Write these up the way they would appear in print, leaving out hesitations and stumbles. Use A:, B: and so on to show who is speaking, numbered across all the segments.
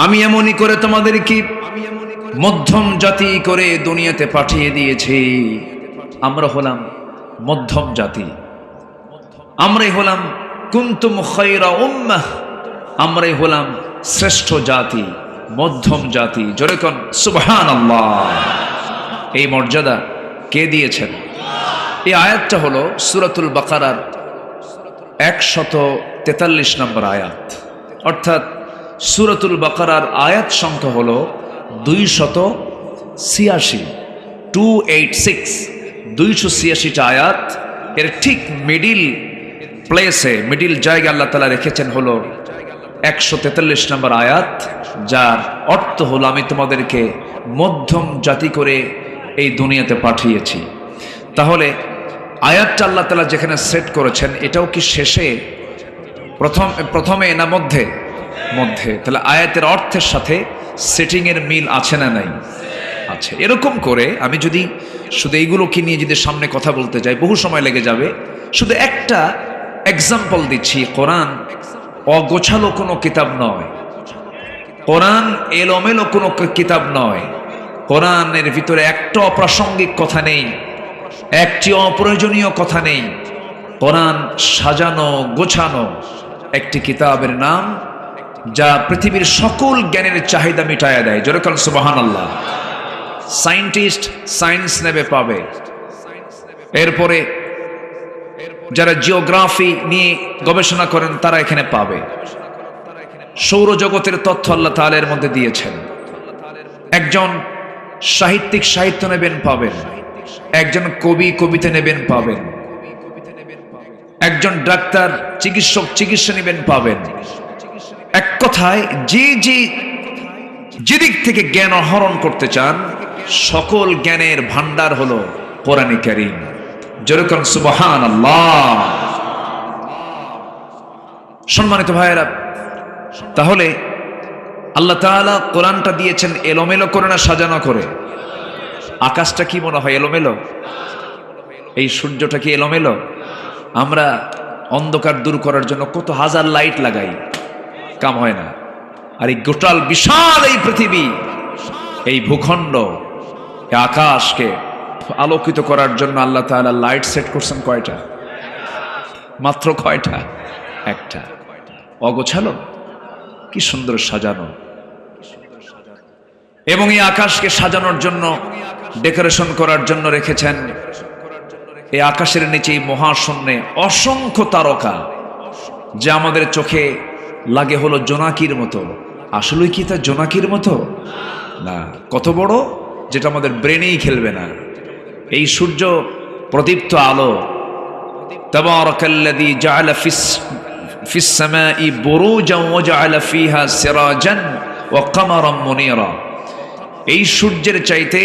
A: আমি এমনই করে তোমাদেরকে মধ্যম জাতি করে দুনিয়াতে পাঠিয়ে দিয়েছি। আমরা হলাম মধ্যম জাতি, আমরাই হলাম কুনতুম খায়রা উম্মাহ, আমরাই হলাম শ্রেষ্ঠ জাতি, মধ্যম জাতি। জোরে কোন সুবহানাল্লাহ। এই মর্যাদা কে দিয়েছেন? এই আয়াতটা হলো সূরাতুল বাকারার 143 নম্বর আয়াত, অর্থাৎ সূরাতুল বাকারার আয়াত সংখ্যা হলো 286, 286টা আয়াত। এর ঠিক মিডিল প্লেসে, মিডিল জায়গা আল্লাহ তাআলা রেখেছেন হলো 143 নম্বর আয়াত, যার অর্থ হলো আমি তোমাদেরকে মধ্যম জাতি করে এই দুনিয়াতে পাঠিয়েছি। তাহলে আয়াতটা আল্লাহ তাআলা যেখানে সেট করেছেন, এটাও কি শেষে, প্রথমে না মধ্যে? তাহলে আয়াতের অর্থের সাথে সেটিং এর মিল আছে না নাই? আছে। এরকম করে আমি যদি শুধু এইগুলোকে নিয়ে যদি সামনে কথা বলতে যাই, বহু সময় লেগে যাবে। শুধু একটা এক্সাম্পল দিচ্ছি। কোরআন অগোছালো কোনো কিতাব নয়, কোরআন এলোমেলো কোনো কিতাব নয়। কোরআনের ভিতরে একটা অপ্রাসঙ্গিক কথা নেই, একটি অপ্রয়োজনীয় কথা নেই। কোরআন সাজানো গোছানো একটি কিতাবের নাম, যা পৃথিবীর সকল জ্ঞানের চাহিদা মিটায়া দেয়। যেরকম সুবহানাল্লাহ। সায়েন্টিস্ট সায়েন্স নেবে পাবে, এরপরে যারা জিওগ্রাফি নিয়ে গবেষণা করেন তারা এখানে পাবে। সৌরজগতের তথ্য আল্লাহ তাআলা এর মধ্যে দিয়েছেন। একজন সাহিত্যিক সাহিত্য নেবেন পাবেন, একজন কবি কবিতা নেবেন পাবেন, একজন ডাক্তার চিকিৎসক চিকিৎসা নেবেন পাবেন। এক কথায় যেদিক থেকে জ্ঞান আহরণ করতে চান, সকল জ্ঞানের ভান্ডার হলো কোরআনে কারীম। যেরকম সুবহানাল্লাহ। সম্মানিত ভাইয়েরা, তাহলে আল্লাহ তাআলা কোরআনটা দিয়েছেন এলোমেলো করে না সাজানো করে? আকাশটা কি মনে হয় এলোমেলো? এই সূর্যটা কি এলোমেলো? আমরা অন্ধকার দূর করার জন্য কত হাজার লাইট লাগাই, কাম হয় না। আর এই গোটাল বিশাল এই পৃথিবী, এই ভূখণ্ড, এই আকাশকে আলোকিত করার জন্য আল্লাহ তাআলা লাইট সেট করছেন কয়টা? মাত্র কয়টা? একটা। অগোছালো? কি সুন্দর সাজানো। এবং এই আকাশকে সাজানোর জন্য, ডেকোরেশন করার জন্য রেখেছেন এই আকাশের নিচে মহাশূন্যে অসংখ্য তারকা, যা আমাদের চোখে লাগে হলো জোনাকির মতো। আসলে কি তা জোনাকির মতো না, কত বড়, যেটা আমাদের ব্রেনেই খেলবে না। এই সূর্য প্রদীপ্ত আলো। তাবারাকাল্লাযী জাআলা ফিস সামাই বুরুজান ওয়া জাআলা ফিহা সিরাজান ওয়া কামারান মুনীরা। এই সূর্যের চাইতে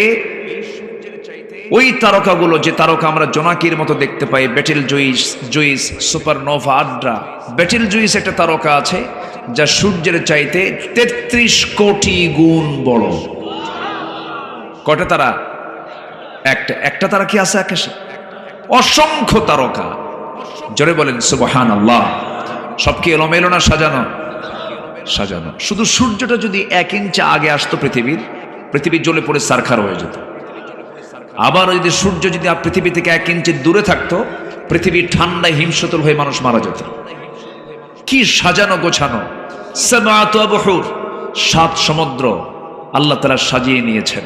A: ওই তারকাগুলো, যে তারকা আমরা জোনাকির মতো দেখতে পাই, Betelgeuse, supernova, Adhara. Betelgeuse একটা তারকা আছে যা সূর্যের চাইতে 33 কোটি গুণ বড়। কয়টা তারা? একটা তারা কি আছে আকাশে? অসংখ্য তারকা। জোরে বলেন সুবহানাল্লাহ। সব কি এলোমেলো না সাজানো? সাজানো। শুধু সূর্যটা যদি 1 ইঞ্চি আগে আসতো পৃথিবী জ্বলে পড়ে সারখার হয়ে যেত। আবার যদি সূর্য যদি পৃথিবী থেকে 1 ইঞ্চি দূরে থাকতো, পৃথিবী ঠান্ডায় হিমশীতল হয়ে মানুষ মারা যেত। কি সাজানো গোছানো। সাবআতু আবহুর, 7 সমুদ্র আল্লাহ তাআলা সাজিয়ে নিয়েছেন।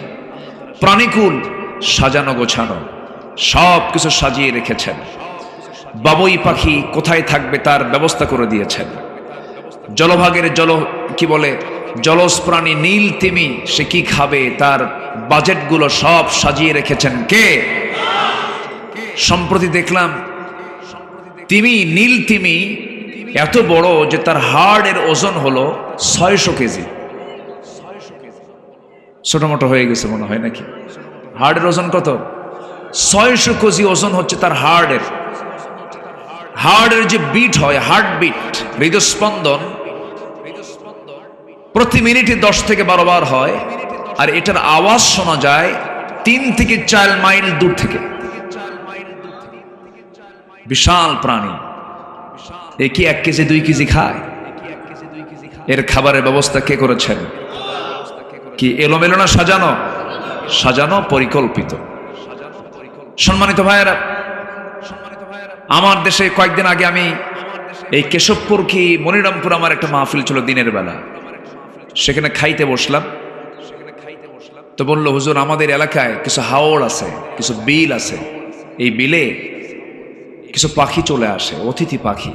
A: প্রাণীকুল সাজানো গোছানো, সব কিছু সাজিয়ে রেখেছেন। বাবুই পাখি কোথায় থাকবে তার ব্যবস্থা করে দিয়েছেন। জলভাগের জলজ প্রাণী নীল তিমি, সে কি খাবে তার বাজেটগুলো সব সাজিয়ে রেখেছেন কে? সম্প্রতি দেখলাম নীল তিমি এত বড় যে তার হাড়ের ওজন হলো 600 কেজি। ছোট মোটো হয়ে গেছে মনে হয় নাকি? হাড়ের ওজন কত? 600 কেজি ওজন হচ্ছে তার হাড়ের যে বিট হয়, হার্টবিট, হৃদস্পন্দন, প্রতি মিনিটে 10 থেকে 12 বার হয়। আর এটার আওয়াজ শোনা যায় 3 থেকে 4 মাইল দূর থেকে। বিশাল প্রাণী। এ কি 1 কেজি 2 কেজি খায়? এর খাবারের ব্যবস্থা কে করেছেন? কি এলোমেলো না সাজানো? সাজানো, পরিকল্পিত। সম্মানিত ভাইয়েরা, আমার দেশে কয়েকদিন আগে আমি এই কেশবপুর কি মনিরামপুর আমার একটা মাহফিল ছিল দিনের বেলা, সেখানে খাইতে বসলাম। তো বললো, হুজুর আমাদের এলাকায় কিছু হাওড় আছে, কিছু বিল আছে, এই বিলে কিছু পাখি চলে আসে, অতিথি পাখি।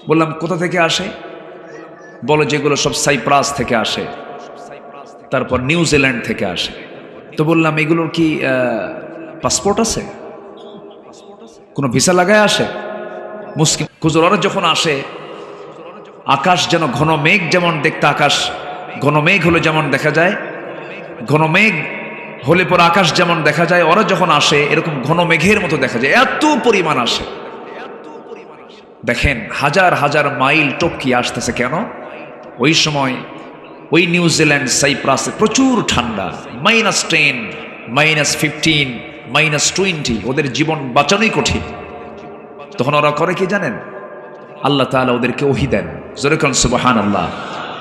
A: বললাম কোথা থেকে আসে? বলো যেগুলো সব সাইপ্রাস থেকে আসে, তারপর নিউজিল্যান্ড থেকে আসে। তো বললাম এগুলোর কি পাসপোর্ট আছে? কোনো ভিসা লাগায় আসে? মুসলিম হুজুর ওরা যখন আসে, আকাশ যেন ঘন মেঘ, যেমন দেখতে আকাশ ঘন মেঘ হলে যেমন দেখা যায়, ঘন মেঘ হলে পর আকাশ যেমন দেখা যায়, ওরা যখন আসে এরকম ঘন মেঘের মতো দেখা যায়, এত পরিমাণ আসে। দেখেন হাজার হাজার মাইল টপকি আসতেছে। কেন? ওই সময় ওই নিউজিল্যান্ড সাইপ্রাসে প্রচুর ঠান্ডা, -10, -15, -20, ওদের জীবন বাঁচানোই কঠিন। তখন ওরা করে কি জানেন? আল্লাহ তাআলা ওদেরকে ওহী দেন, জোরে কোন সুবহানাল্লাহ।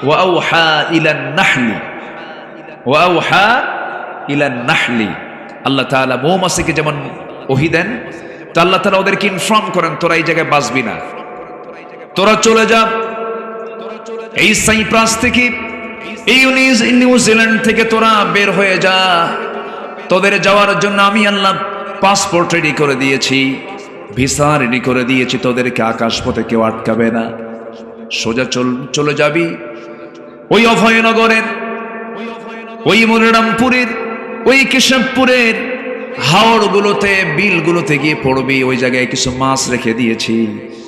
A: ওয়া আওহা ইলান নাহলি, ওয়া আওহা ইলান নাহলি, আল্লাহ তাআলা মৌমাছিকে যেমন ওহী দেন, তো আল্লাহ তাআলা ওদেরকে ইনফর্ম করেন, তোরা এই জায়গায় বাঁচবি না, তোরা চলে যা এই সাইপ্রাস থেকে, এই নিউজিল্যান্ড থেকে তোরা বের হয়ে যা। তোদের যাওয়ার জন্য আমি আল্লাহ পাসপোর্ট রেডি করে দিয়েছি, ভিসা রেডি করে দিয়েছি, তোদেরকে আকাশপথে কেউ আটকাবে না, সোজা চলে যাবি ওই অভয়নগরের, ওই মনিরামপুরের, ওই কেশবপুরের হাওড়গুলোতে, বিলগুলোতে গিয়ে পড়বি। ওই জায়গায় কিছু মাছ রেখে দিয়েছি,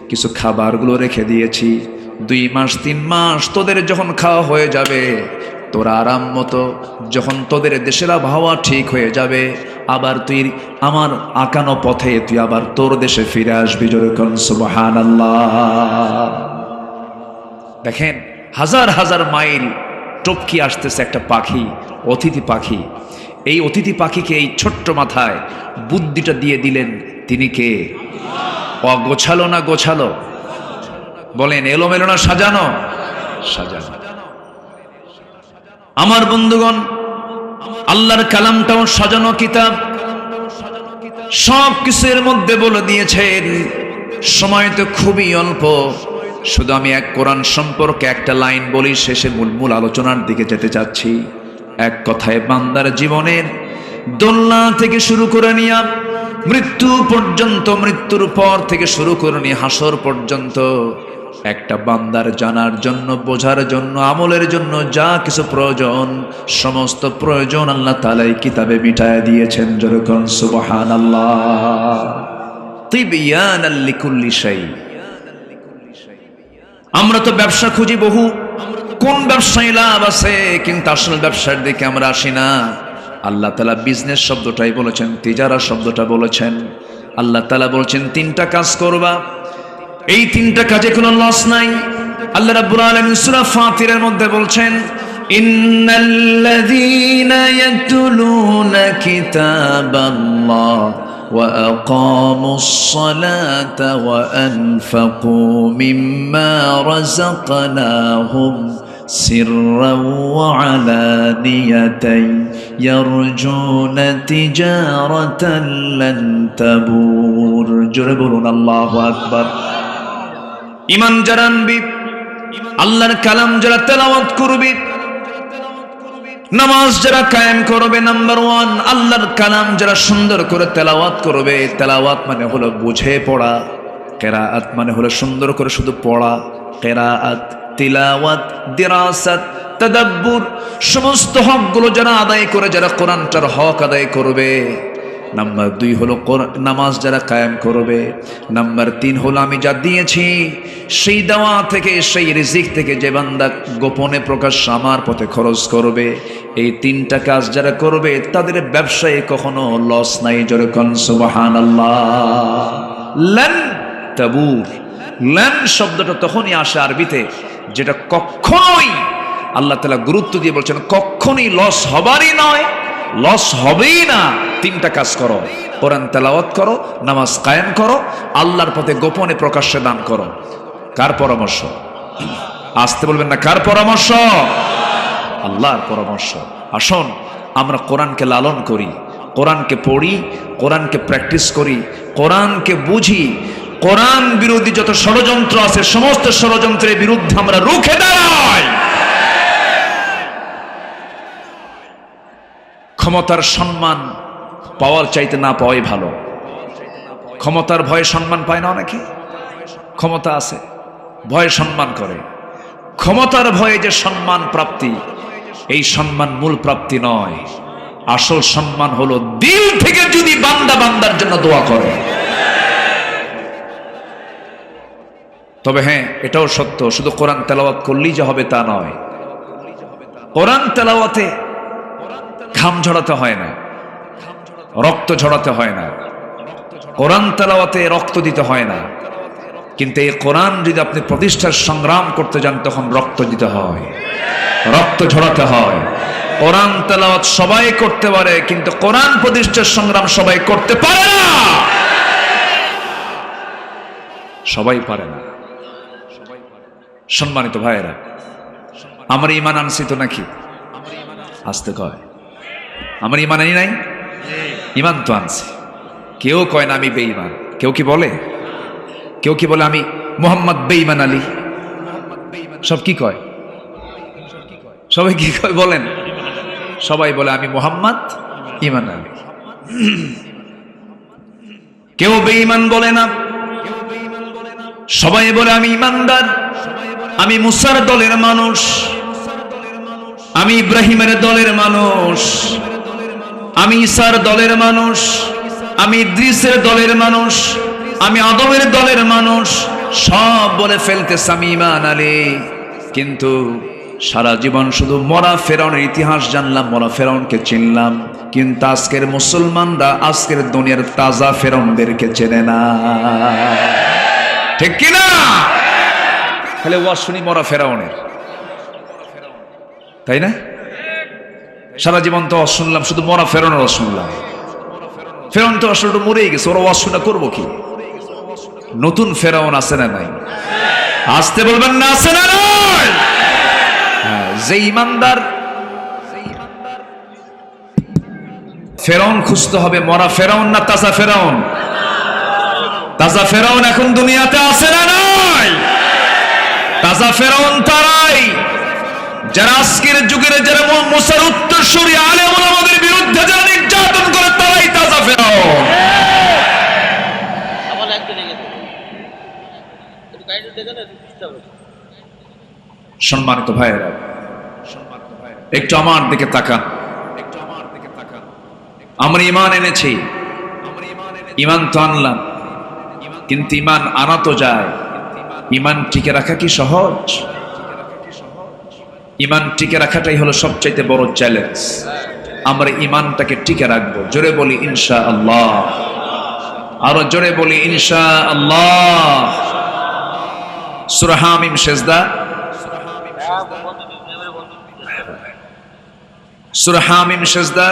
A: কিছু খাবারগুলো রেখে দিয়েছি। 2 মাস 3 মাস তোদের যখন খাওয়া হয়ে যাবে, তোরা আরাম মতো, যখন তোদের দেশের আবহাওয়া ঠিক হয়ে যাবে, আবার তুই আমার আঁকানো পথে তুই আবার তোর দেশে ফিরে আসবি। জোরে কোন সুবহানাল্লাহ। দেখেন হাজার হাজার মাইল টপকি আসতেছে একটা পাখি, অতিথি পাখি। এই অতিথি পাখিকে এই ছোট্ট মাথায় বুদ্ধিটা দিয়ে দিলেন, তিনি কে? অগোছালো না গোছালো? বলেন এলোমেলো না সাজানো? সাজানো। আমার বন্ধুগণ, আল্লাহর কালামটাও সাজানো কিতাব, সব কিছুর মধ্যে বলে দিয়েছেন। সময় তো খুবই অল্প, শুধু আমি এক কোরআন সম্পর্কে একটা লাইন বলি, শেষে মূল আলোচনার দিকে যেতে চাচ্ছি। এক কথায় বান্দার জীবনের দোলনা থেকে শুরু করে নিয়ে মৃত্যু পর্যন্ত, মৃত্যুর পর থেকে শুরু করে নিয়ে হাসর পর্যন্ত, একটা বান্দার জানার জন্য, বোঝার জন্য, আমলের জন্য যা কিছু প্রয়োজন, সমস্ত প্রয়োজন আল্লাহ তাআলা এই কিতাবে মিটায় দিয়েছেন। যেরকম সুবহানাল্লাহ। তিবয়ানাল লিকুল্লি শাই। আমরা তো ব্যবসা খুঁজি বহু, কোন ব্যবসায় লাভ আছে, কিন্তু আসল ব্যবসার দিকে আমরা আসি না। আল্লাহ তাআলা বিজনেস শব্দটাই বলেছেন, তিজারা শব্দটা বলেছেন। আল্লাহ তাআলা বলেছেন 3টা কাজ করবা, এই 3টা কাজে কোনো লস নাই। আল্লাহ রাব্বুল আলামিন সূরা ফাতিরের মধ্যে বলছেন, ইন্নাল্লাযীনা ইয়াতলুনা কিতাবাল্লাহ ওয়া আকামুস সালাতা ওয়া আনফাকু মিম্মা রাযাকনাহুম সিররাও ওয়া আলানিয়াতান ইয়ারজুনা তিজারাতান লান তাবুর। জোরে বলুন আল্লাহু আকবার। ঈমান যারা আনবি, আল্লাহর কালাম যারা তেলাওয়াত করবি, নামাজ যারা কায়েম করবে, নাম্বার 1 আল্লাহর কালাম যারা সুন্দর করে তেলাওয়াত করবে। তেলাওয়াত মানে হলো বুঝে পড়া, কিরাআত মানে হলো সুন্দর করে শুধু পড়া। কিরাআত, তিলাওয়াত, দিরাসাত, তাদাব্বুর, সমস্ত হকগুলো যারা আদায় করে, যারা কোরআনটার হক আদায় করবে। নাম্বার 2 হলো নামাজ যারা কায়েম করবে। নাম্বার 3 হলো আমি যা দিয়েছি সেই দেওয়া থেকে, সেই রিজিক থেকে যে বান্দা গোপনে প্রকাশ্য আমার পথে খরচ করবে। এই 3টা কাজ যারা করবে তাদের ব্যবসায় কখনো লস নাই। জোরে কোন সুবহানাল্লাহ। লান তাবুর। লান শব্দটা তখনই আসে আরবিতে যেটা কখনোই, আল্লাহ তাআলা গুরুত্ব দিয়ে বলছেন কখনোই লস হবারই নয়, লস হবেই না। 3টা কাজ করো, কোরআন তেলাওয়াত করো, নামাজ কায়েম করো, আল্লাহর পথে গোপনে প্রকাশ্যে দান করো। কার পরামর্শ? আসতে বলবেন না, কার পরামর্শ? আল্লাহর পরামর্শ। আসুন আমরা কোরআনকে লালন করি, কোরআনকে পড়ি, কোরআনকে প্র্যাকটিস করি, কোরআনকে বুঝি। কোরআন বিরোধী যত ষড়যন্ত্র আছে সমস্ত ষড়যন্ত্রের বিরুদ্ধে আমরা রুখে দাঁড়াই। ক্ষমতার সম্মান পাওয়ার চাইতে না পাওয়াই ভালো। ক্ষমতার ভয়ে সম্মান পায় না অনেকে। ক্ষমতা আছে, ভয়ে সম্মান করে। ক্ষমতার ভয়ে যে সম্মান প্রাপ্তি, এই সম্মান মূল প্রাপ্তি নয়। আসল সম্মান হলো দিল থেকে যদি বান্দা বান্দার জন্য দোয়া করে। তবে হ্যাঁ, এটাও সত্য, শুধু কোরআন তেলাওয়াত করলেই যে হবে তা নয়। কোরআন তেলাওয়াতে ঘাম ঝরাতে হয় না, রক্ত ঝরাতে হয় না। কোরআন তেলাওয়াতে রক্ত দিতে হয় না, কিন্তু এই কোরআন যদি আপনি প্রতিষ্ঠার সংগ্রাম করতে যান তখন রক্ত দিতে হয়, রক্ত ঝরাতে হয়। কোরআন তেলাওয়াত সবাই করতে পারে, কিন্তু কোরআন প্রতিষ্ঠার সংগ্রাম সবাই করতে পারে না। সবাই পারে না। সম্মানিত ভাইয়েরা, আমরা ঈমান আনছি তো নাকি? আসতে কয় আমরা ঈমান আনি নাই? ঈমান তো আনছি। কেউ কয় না আমি বেঈমান। কেউ কি বলে? কেউ কি বলে আমি মোহাম্মদ বেঈমান আলী? সব কি কয়? সবাই কি কয় বলেন? সবাই বলে আমি মোহাম্মদ ঈমান আলী। কেউ বেঈমান বলে না, সবাই বলে আমি ঈমানদার, আমি মুসার দলের মানুষ, আমি ইব্রাহিমের দলের মানুষ, আমি ঈসার দলের মানুষ, আমি ইদ্রিসের দলের মানুষ, আমি আদমের দলের মানুষ। সব বলে ফেলতেছে আমি ঈমান আলী, কিন্তু সারা জীবন শুধু মরা ফেরাউনের ইতিহাস জানলাম, মরা ফেরাউনকে চিনলাম, কিন্তু আজকের মুসলমানরা আজকের দুনিয়ার তাজা ফেরাউনদেরকে চেনে না। ঠিক কিনা? তাহলে ওয়াজ শুনি মরা ফেরাউনের, তাই না? সারা জীবন তো ওয়াজ শুনলাম, শুধু মরা ফেরাউনের ওয়াজ শুনলাম। ফেরাউন তো আসলে মরেই গেছে, ওরা ওয়াজ শুনে করবো কি? নতুন ফেরাউন আছে না নাই? আসতে বলবেন না, আছে না নাই? যে ইমানদার, ফেরাউন খুঁজতে হবে মরা ফেরাউন না তাজা ফেরাউন? তাজা ফেরাউন এখন দুনিয়াতে আছে না নাই? তাজা ফেরাউন তারাই যারা আজকের যুগের, যারা মুসার উত্তরসূরি আলেম ওলামাদের বিরুদ্ধে যারা নির্যাতন করে, তারাই তাজা ফেরাউন। সম্মানিত ভাইয়েরা, একটু আমার দিকে তাকান। আমরা ঈমান এনেছি, ঈমান তো আনলাম, কিন্তু ঈমান আনা তো যায়। ঈমান টিকে রাখা কি সহজ? ঈমান টিকে রাখাটাই হলো সবচাইতে বড় চ্যালেঞ্জ। আমরা ঈমানটাকে টিকে রাখবো। জোরে বলি ইনশাআল্লাহ, আরো জোরে বলি ইনশাআল্লাহ। সূরা হামিম সেজদা, সূরা হামিম সেজদা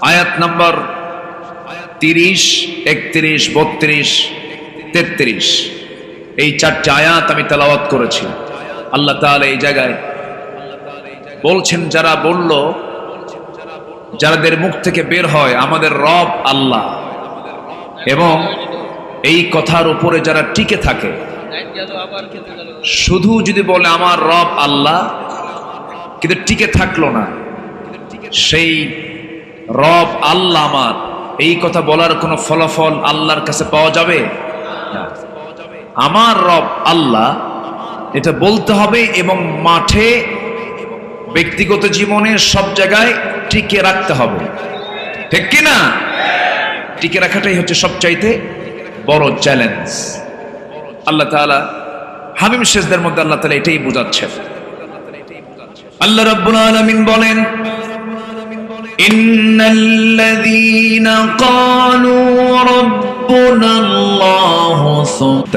A: আয়াত নম্বর 30, 31, 32, 33, এই 4টি আয়াত আমি তেলাওয়াত করেছি। আল্লাহ তাআলা এই জায়গায় বলছেন, যারা বলল, যাদের মুখ থেকে বের হয় আমাদের রব আল্লাহ, এবং এই কথার উপরে যারা টিকে থাকে, শুধু যদি বলে আমার রব আল্লাহ কিন্তু টিকে থাকলো না, সেই রব আল্লাহ আমার, এই কথা বলার কোনো ফলাফল আল্লাহর কাছে পাওয়া যাবে না। আমার রব আল্লাহ এটা বলতে হবে, এবং মাঠে, ব্যক্তিগত জীবনে, সব জায়গায় টিকে রাখতে হবে। ঠিক কিনা? টিকে রাখাটাই হচ্ছে সবচাইতে বড় চ্যালেঞ্জ। আল্লাহ তাআলা হামিম সেজদার মধ্যে আল্লাহ তাআলা এটাই বোঝাচ্ছেন। আল্লাহ রাব্বুল আলামিন বলেন, ইন্নাল্লাযীনা ক্বালু রাব্বুনাল্লাহু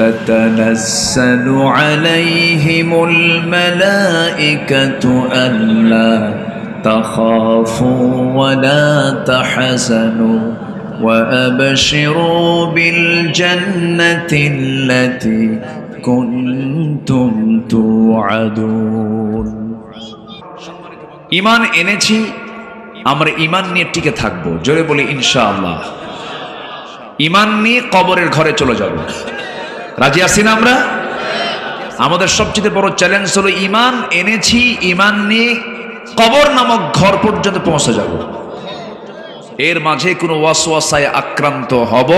A: তাতানাজ্জালু আলাইহিমুল মালাঈকাতু আল্লা তাখাফু ওয়া লা তাহজানু ওয়া আবশিরু বিল জান্নাতিল্লাতী
B: كنتم توعدون
A: ঈমান এনেছি, আমরা ঈমান নিয়ে টিকে থাকবো। জোরে বলি ইনশাআল্লাহ। ঈমান নিয়ে কবরের ঘরে চলে যাব। রাজি আছি না আমরা? আমাদের সবচেয়ে বড় চ্যালেঞ্জ হলো ঈমান এনেছি, ঈমান নিয়ে কবর নামক ঘর পর্যন্ত পৌঁছে যাব। এর মাঝে কোনো ওয়াসওয়াসায় আক্রান্ত হব।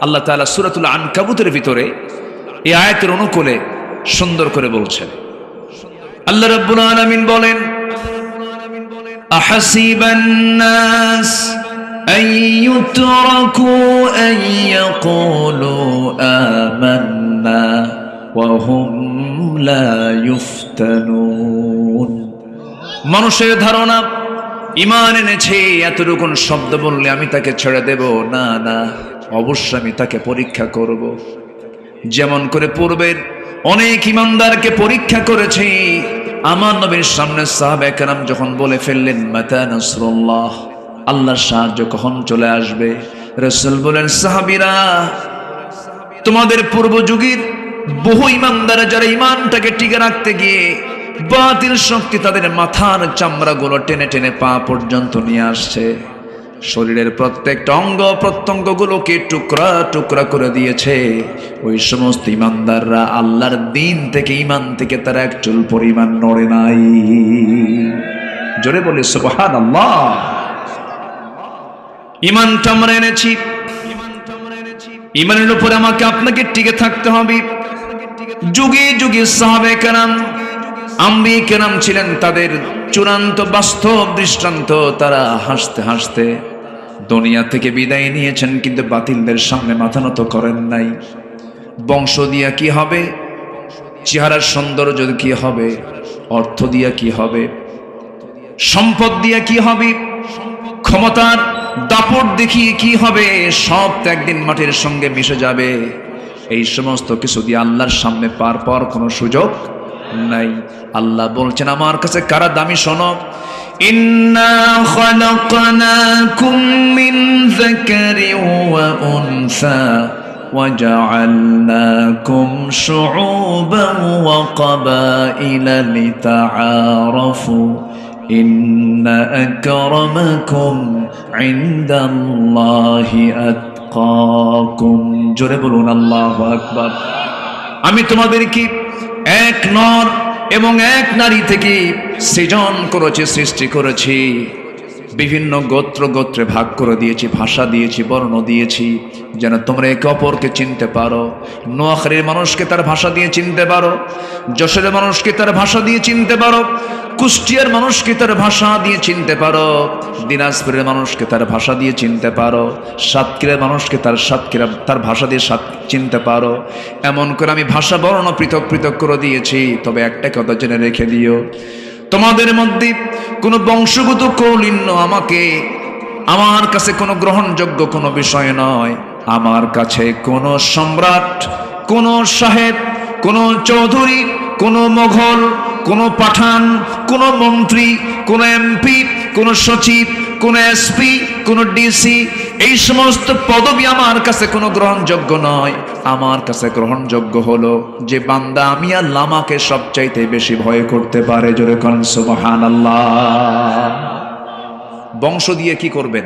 A: আল্লাহ তাআলা সূরাতুল আনকাবুতের ভিতরে এই আয়াতের অনুকূলে সুন্দর করে বলছেন। আল্লাহ রাব্বুল আলামিন বলেন,
B: আহাসিবান নাস আন ইউতরাকু আন ইয়াকুলু আমান্না ওয়া হুম লা ইফতানুন।
A: মানুষের ধারণা ঈমান এনেছে এতটুকু শব্দ বললে আমি তাকে ছেড়ে দেব। না না, অবশ্যই আমি তাকে পরীক্ষা করব। যেমন করে পূর্বের অনেক ঈমানদারকে পরীক্ষা করেছি। আমার নবীর সামনে সাহাবায়ে কেরাম যখন বলে ফেললেন, মাতা নাসরুল্লাহ, আল্লাহর সাহায্য কখন চলে আসবে? রাসূল বলেন, সাহাবীরা, তোমাদের পূর্ব যুগের বহু ঈমানদার যারা ঈমানটাকে টিকে রাখতে গিয়ে বাতিল শক্তি তাদের মাথার চামড়াগুলো টেনে টেনে পা পর্যন্ত নিয়ে আসছে, শরীরের প্রত্যেকটা অঙ্গ প্রত্যঙ্গগুলোকে টুকরা টুকরা করে দিয়েছে। ওই সমস্ত ঈমানদাররা আল্লাহর দ্বীন থেকে, ঈমান থেকে তারা এক চুল পরিমাণ নড়ে নাই। জোরে বলে সুবহানাল্লাহ। ঈমানটা আমরা এনেছি, ঈমানের উপরে আমাকে আপনাকে টিকে থাকতে হবে। যুগে যুগে সাহাবায়ে কেরাম, আম্বিয়া কেরাম ছিলেন, তাদের চূড়ান্ত বাস্তব দৃষ্টান্ত। তারা হাসতে হাসতে দুনিয়া থেকে বিদায় নিয়েছেন, কিন্তু বাতিলদের সামনে মাথা নত করেন নাই। বংশ দিয়া কি হবে, চেহারার সৌন্দর্য কি হবে, অর্থ দিয়া কি হবে, সম্পদ দিয়া কি হবে, ক্ষমতার দাপট দেখিয়ে কি হবে, সব তো একদিন মাটির সঙ্গে মিশে যাবে। এই সমস্ত কিছু দিয়ে আল্লাহর সামনে পার পাওয়ার কোনো সুযোগ নাই। আল্লাহ বলছেন, আমার কাছে কারা দামি শোনো।
B: ইন্না খালাকনাকুম মিন যাকারিন ওয়া উনসা ওয়া জাআলনাকুম শুউবান ওয়া ক্বাবাইলা লিতাআরাফু ইন্না আকরামাকুম ইনদাল্লাহি আতকাকুম। জোরে বলুন আল্লাহু আকবার।
A: আমি তোমাদেরকে এক নর এবং এক নারী থেকে সৃজন করেছি, সৃষ্টি করেছি। বিভিন্ন গোত্র গোত্রে ভাগ করে দিয়েছি, ভাষা দিয়েছি, বর্ণ দিয়েছি, যেন তোমরা একে অপরকে চিনতে পারো। নোয়াখালীর মানুষকে তার ভাষা দিয়ে চিনতে পারো, যশোরের মানুষকে তার ভাষা দিয়ে চিনতে পারো, কুষ্টিয়ার মানুষকে তার ভাষা দিয়ে চিনতে পারো, দিনাজপুরের মানুষকে তার ভাষা দিয়ে চিনতে পারো, সাতক্ষীরার মানুষকে তার ভাষা দিয়ে চিনতে পারো। এমন করে আমি ভাষা বর্ণ পৃথক পৃথক করে দিয়েছি। তবে একটা কথা জেনে রেখে দিও, তোমাদের মধ্যে কোনো বংশগত কৌলিন্য আমার কাছে কোনো গ্রহণযোগ্য কোনো বিষয় নয়। আমার কাছে কোনো সম্রাট, কোনো সাহেব, কোনো চৌধুরী, কোনো মোঘল, কোনো পাঠান, কোনো মন্ত্রী, কোনো এমপি, কোনো সচিব, কোনো এসপি, কোনো ডিসি, এই সমস্ত পদবি আমার কাছে কোনো গ্রহণযোগ্য নয়। আমার কাছে গ্রহণযোগ্য হলো যে বান্দা আমি আল্লাহ আমাকে সবচাইতে বেশি ভয় করতে পারে। জোরে কোন সুবহানাল্লাহ। বংশ দিয়ে কি করবেন?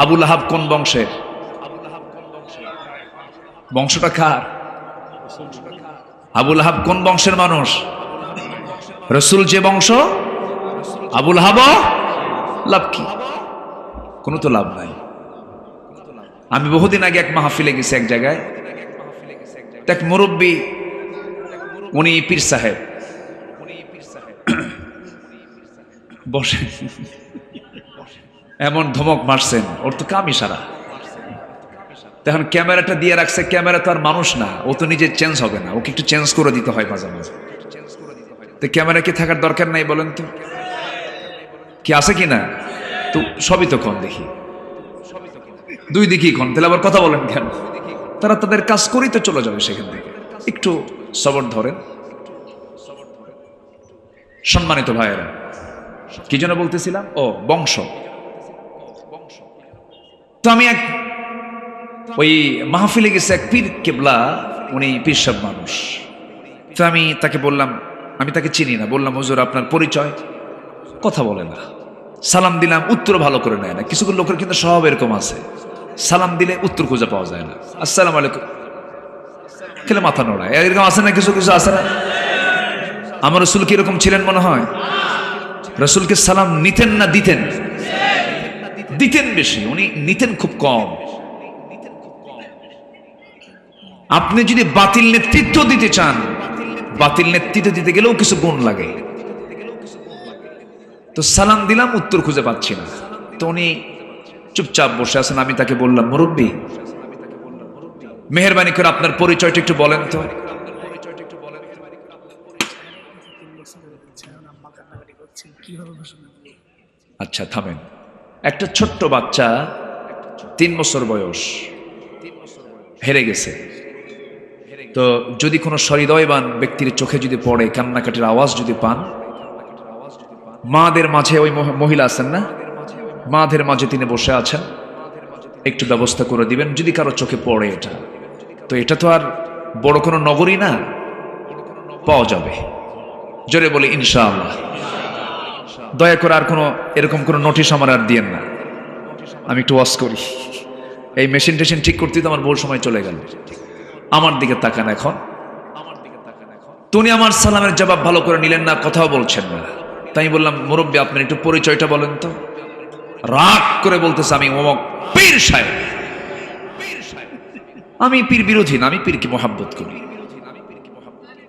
A: আবু লাহাব কোন বংশের? বংশটা কার? আবু লাহাব কোন বংশের মানুষ? রাসূল যে বংশ, আবু লাহাব লাভ কি? কোনো তো লাভ নাই। আমি বহুদিন আগে এক মাহফিলে গেছি এক জায়গায়, এক মুরব্বী, উনি পীর সাহেব, বসে এমন ধমক মারছেন, ওর তো কামই সারা। তখন ক্যামেরাটা দিয়ে রাখছে, ক্যামেরা তো আর মানুষ না, ও তো নিজে চেঞ্জ হবে না, ওকে একটু চেঞ্জ করে দিতে হয় মাঝে মাঝে। তো ক্যামেরা কি থাকার দরকার নাই বলেন তো? কি আছে কি না? তো সবই তো কম দেখি, দুই দিকেই কম, তাহলে আবার কথা বলেন কেন? তারা তাদের কাজ করেই তো চলে যাবে সেখান থেকে। একটু সবর ধরেন। সম্মানিত ভাইয়েরা, কি জন্য বলতেছিলাম? ও, বংশ। তো আমি এক ওই মাহফিলে গেছে এক পীর কেবলা, উনি পীর সাহেব মানুষ। তো আমি তাকে বললাম, আমি তাকে চিনি না, বললাম হুজুর আপনার পরিচয়? কথা বলে না। সালাম দিলাম, উত্তর ভালো করে নেয় না। কিছু লোকের কিন্তু স্বভাব এরকম আছে, সালাম দিলে উত্তর খুঁজে পাওয়া যায় না। আসসালামু আলাইকুম খেলে মাথা নোড়ায়, এরকম আছে না? কিছু কিছু আছে না? আমার রসুল কি এরকম ছিলেন মনে হয়? রসুলকে সালাম নিতেন না দিতেন? দিতেন বেশি, উনি নিতেন খুব কম। আপনি যদি বাতিল নেতৃত্ব দিতে চান, বাতিল নেতৃত্ব দিতে গেলেও কিছু গুণ লাগে। তো সালাম দিলাম, উত্তর খুঁজে পাচ্ছি না। তো উনি চুপচাপ বসে আছেন। আমি তাকে বললাম, মুরব্বী মেহেরবানি করে আপনার পরিচয়টা একটু বলেন তো। আচ্ছা থামেন, একটা ছোট্ট বাচ্চা 3 বছর বয়স হেরে গেছে। তো যদি কোনো সহৃদয়বান ব্যক্তির চোখে যদি পড়ে, কান্নাকাটির আওয়াজ যদি পান, মাদের মাঝে ওই মহিলা আছেন না, মাদের মাঝে তিনি বসে আছেন, একটু ব্যবস্থা করে দিবেন যদি কারো চোখে পড়ে। এটা তো এটা তো আর বড় কোনো নগরী না, পাওয়া যাবে। জোরে বলে ইনশাআল্লাহ। দয়া করে আর কোনো এরকম কোনো নোটিশ আমার আর দিয়েন না, আমি একটু ওয়াশ করি। এই মেশিন টেশিন ঠিক করতে তো আমার বহু সময় চলে গেল। আমার দিকে তাকান এখন। তুমি আমার সালামের জবাব ভালো করে নিলেন না, কথাও বলছেন না। তাই বললাম, মুরব্বী আপনার একটু পরিচয়টা বলেন তো। রাগ করে বলতেছে, আমি অমক পীর সাহেব। আমি পীর বিরোধী না, আমি পীরকে মহাব্বত করি।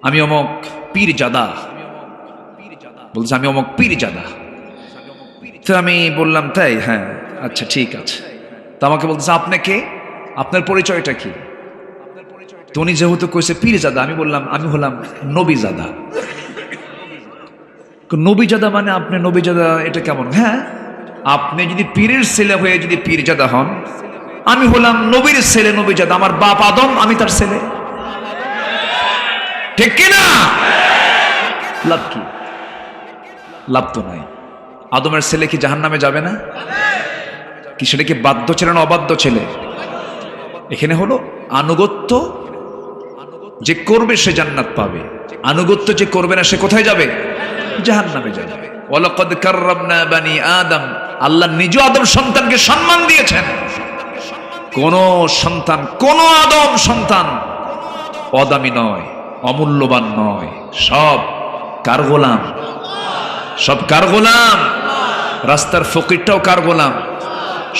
A: আমি অমক পীর জাদা বলছে, আমি অমক পীর জাদা। তো আমি বললাম, তাই? হ্যাঁ আচ্ছা ঠিক আছে। তো আমাকে বলতেছে, আপনি কে, আপনার পরিচয়টা কি? তো উনি যেহেতু কইছে পীর জাদা, আমি বললাম আমি হলাম নবী জাদা। নবী জাদা মানে আপনি নবী জাদা, এটা কেমন? হ্যাঁ, আপনি যদি পীরের ছেলে হয়ে যদি পীর জাদা হন, আমি হলাম নবীর ছেলে নবী জাদা। আমার বাপ আদম, আমি তার ছেলে, ঠিক কিনা? লাভ কি? লাভ তো নাই। আদমের ছেলে কি জাহান্নামে যাবে না? কি সেটা কি বাধ্য ছেলে না অবাধ্য ছেলে? এখানে হলো আনুগত্য যে করবে সে জান্নাত পাবে, আনুগত্য যে করবে না সে কোথায় যাবে? জাহান্নামে যাবে। ওয়ালাকাদ কাররামনা বানি আদম, আল্লাহ নিজ আদম সন্তানকে সম্মান দিয়েছেন। কোন সন্তান, কোন আদম সন্তান অদামি নয়, অমূল্যবান নয়। সব কার গোলাম? সব কার গোলাম? রাস্তার ফকিরটাও কার গোলাম?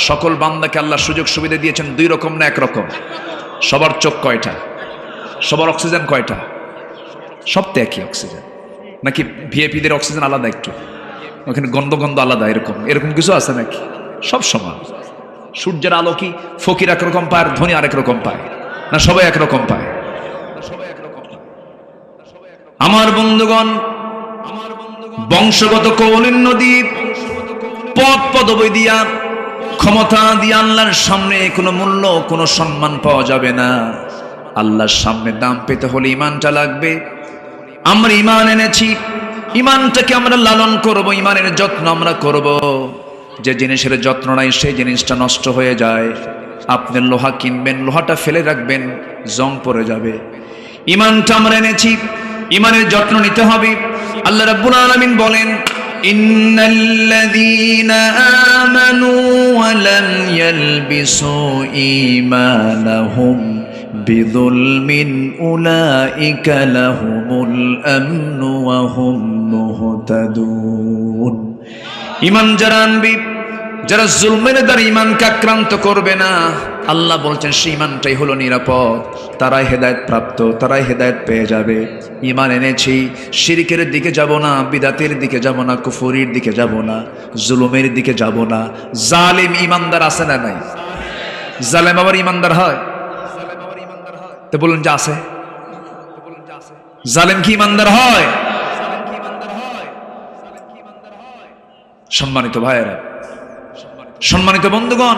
A: সকল বান্দাকে আল্লাহ সুযোগ সুবিধা দিয়েছেন 2 রকম না 1 রকম? সবার চোখ কয়টা? সবার অক্সিজেন কয়টা? সব তো একই অক্সিজেন নাকি ভিআইপিদের অক্সিজেন আলাদা, একটু ওখানে গন্ধ গন্ধ আলাদা, এরকম এরকম কিছু আছে নাকি? সব সমান। সূর্যের আলো কি ফকির একরকম পায় আর ধনী আরেক রকম পায়? না সবাই একরকম পায়? আমার বন্ধুগণ, বংশগত কৌলিন নদী, পদ পদবী দিয়া, ক্ষমতা দিয়া আল্লাহর সামনে কোনো মূল্য, কোনো সম্মান পাওয়া যাবে না। আল্লাহর সামনে দাম পেতে হলে ইমানটা লাগবে। আমরা ইমান এনেছি, ইমানটাকে আমরা লালন করব, ইমানের যত্ন আমরা করব। যে জিনিসের যত্ন নাই সেই জিনিসটা নষ্ট হয়ে যায়। আপনি লোহা কিনবেন, লোহাটা ফেলে রাখবেন, জং পড়ে যাবে। ইমানটা আমরা এনেছি, ইমানের যত্ন নিতে হবে। আল্লাহ রাব্বুল আলামিন বলেন, ইন্নাল্লাযীনা আমানু ওয়া লাম ইয়ালবিসু ঈমানাহুম বিযুলমিন উলাইকা লাহুমুল আমনু ওয়া হুম মুহতাদুন। ঈমান যারা আনবে, যারা জুলমের দ্বারা ঈমানকে আক্রান্ত করবে না, আল্লাহ বলছেন সেই ঈমানটাই হলো নিরাপদ। তারাই হেদায়েত প্রাপ্ত, তারাই হেদায়েত পেয়ে যাবে। ঈমান এনেছি, শিরকের দিকে যাব না, বিদাতের দিকে যাব না, কুফরির দিকে যাব না, জুলুমের দিকে যাব না। জালিম ঈমানদার আছে না নাই? জালেম আবার ঈমানদার হয়? তো বলুন যে আছে। জালেম কি ঈমানদার হয়? সম্মানিত ভাইয়েরা, সম্মানিত বন্ধুগণ,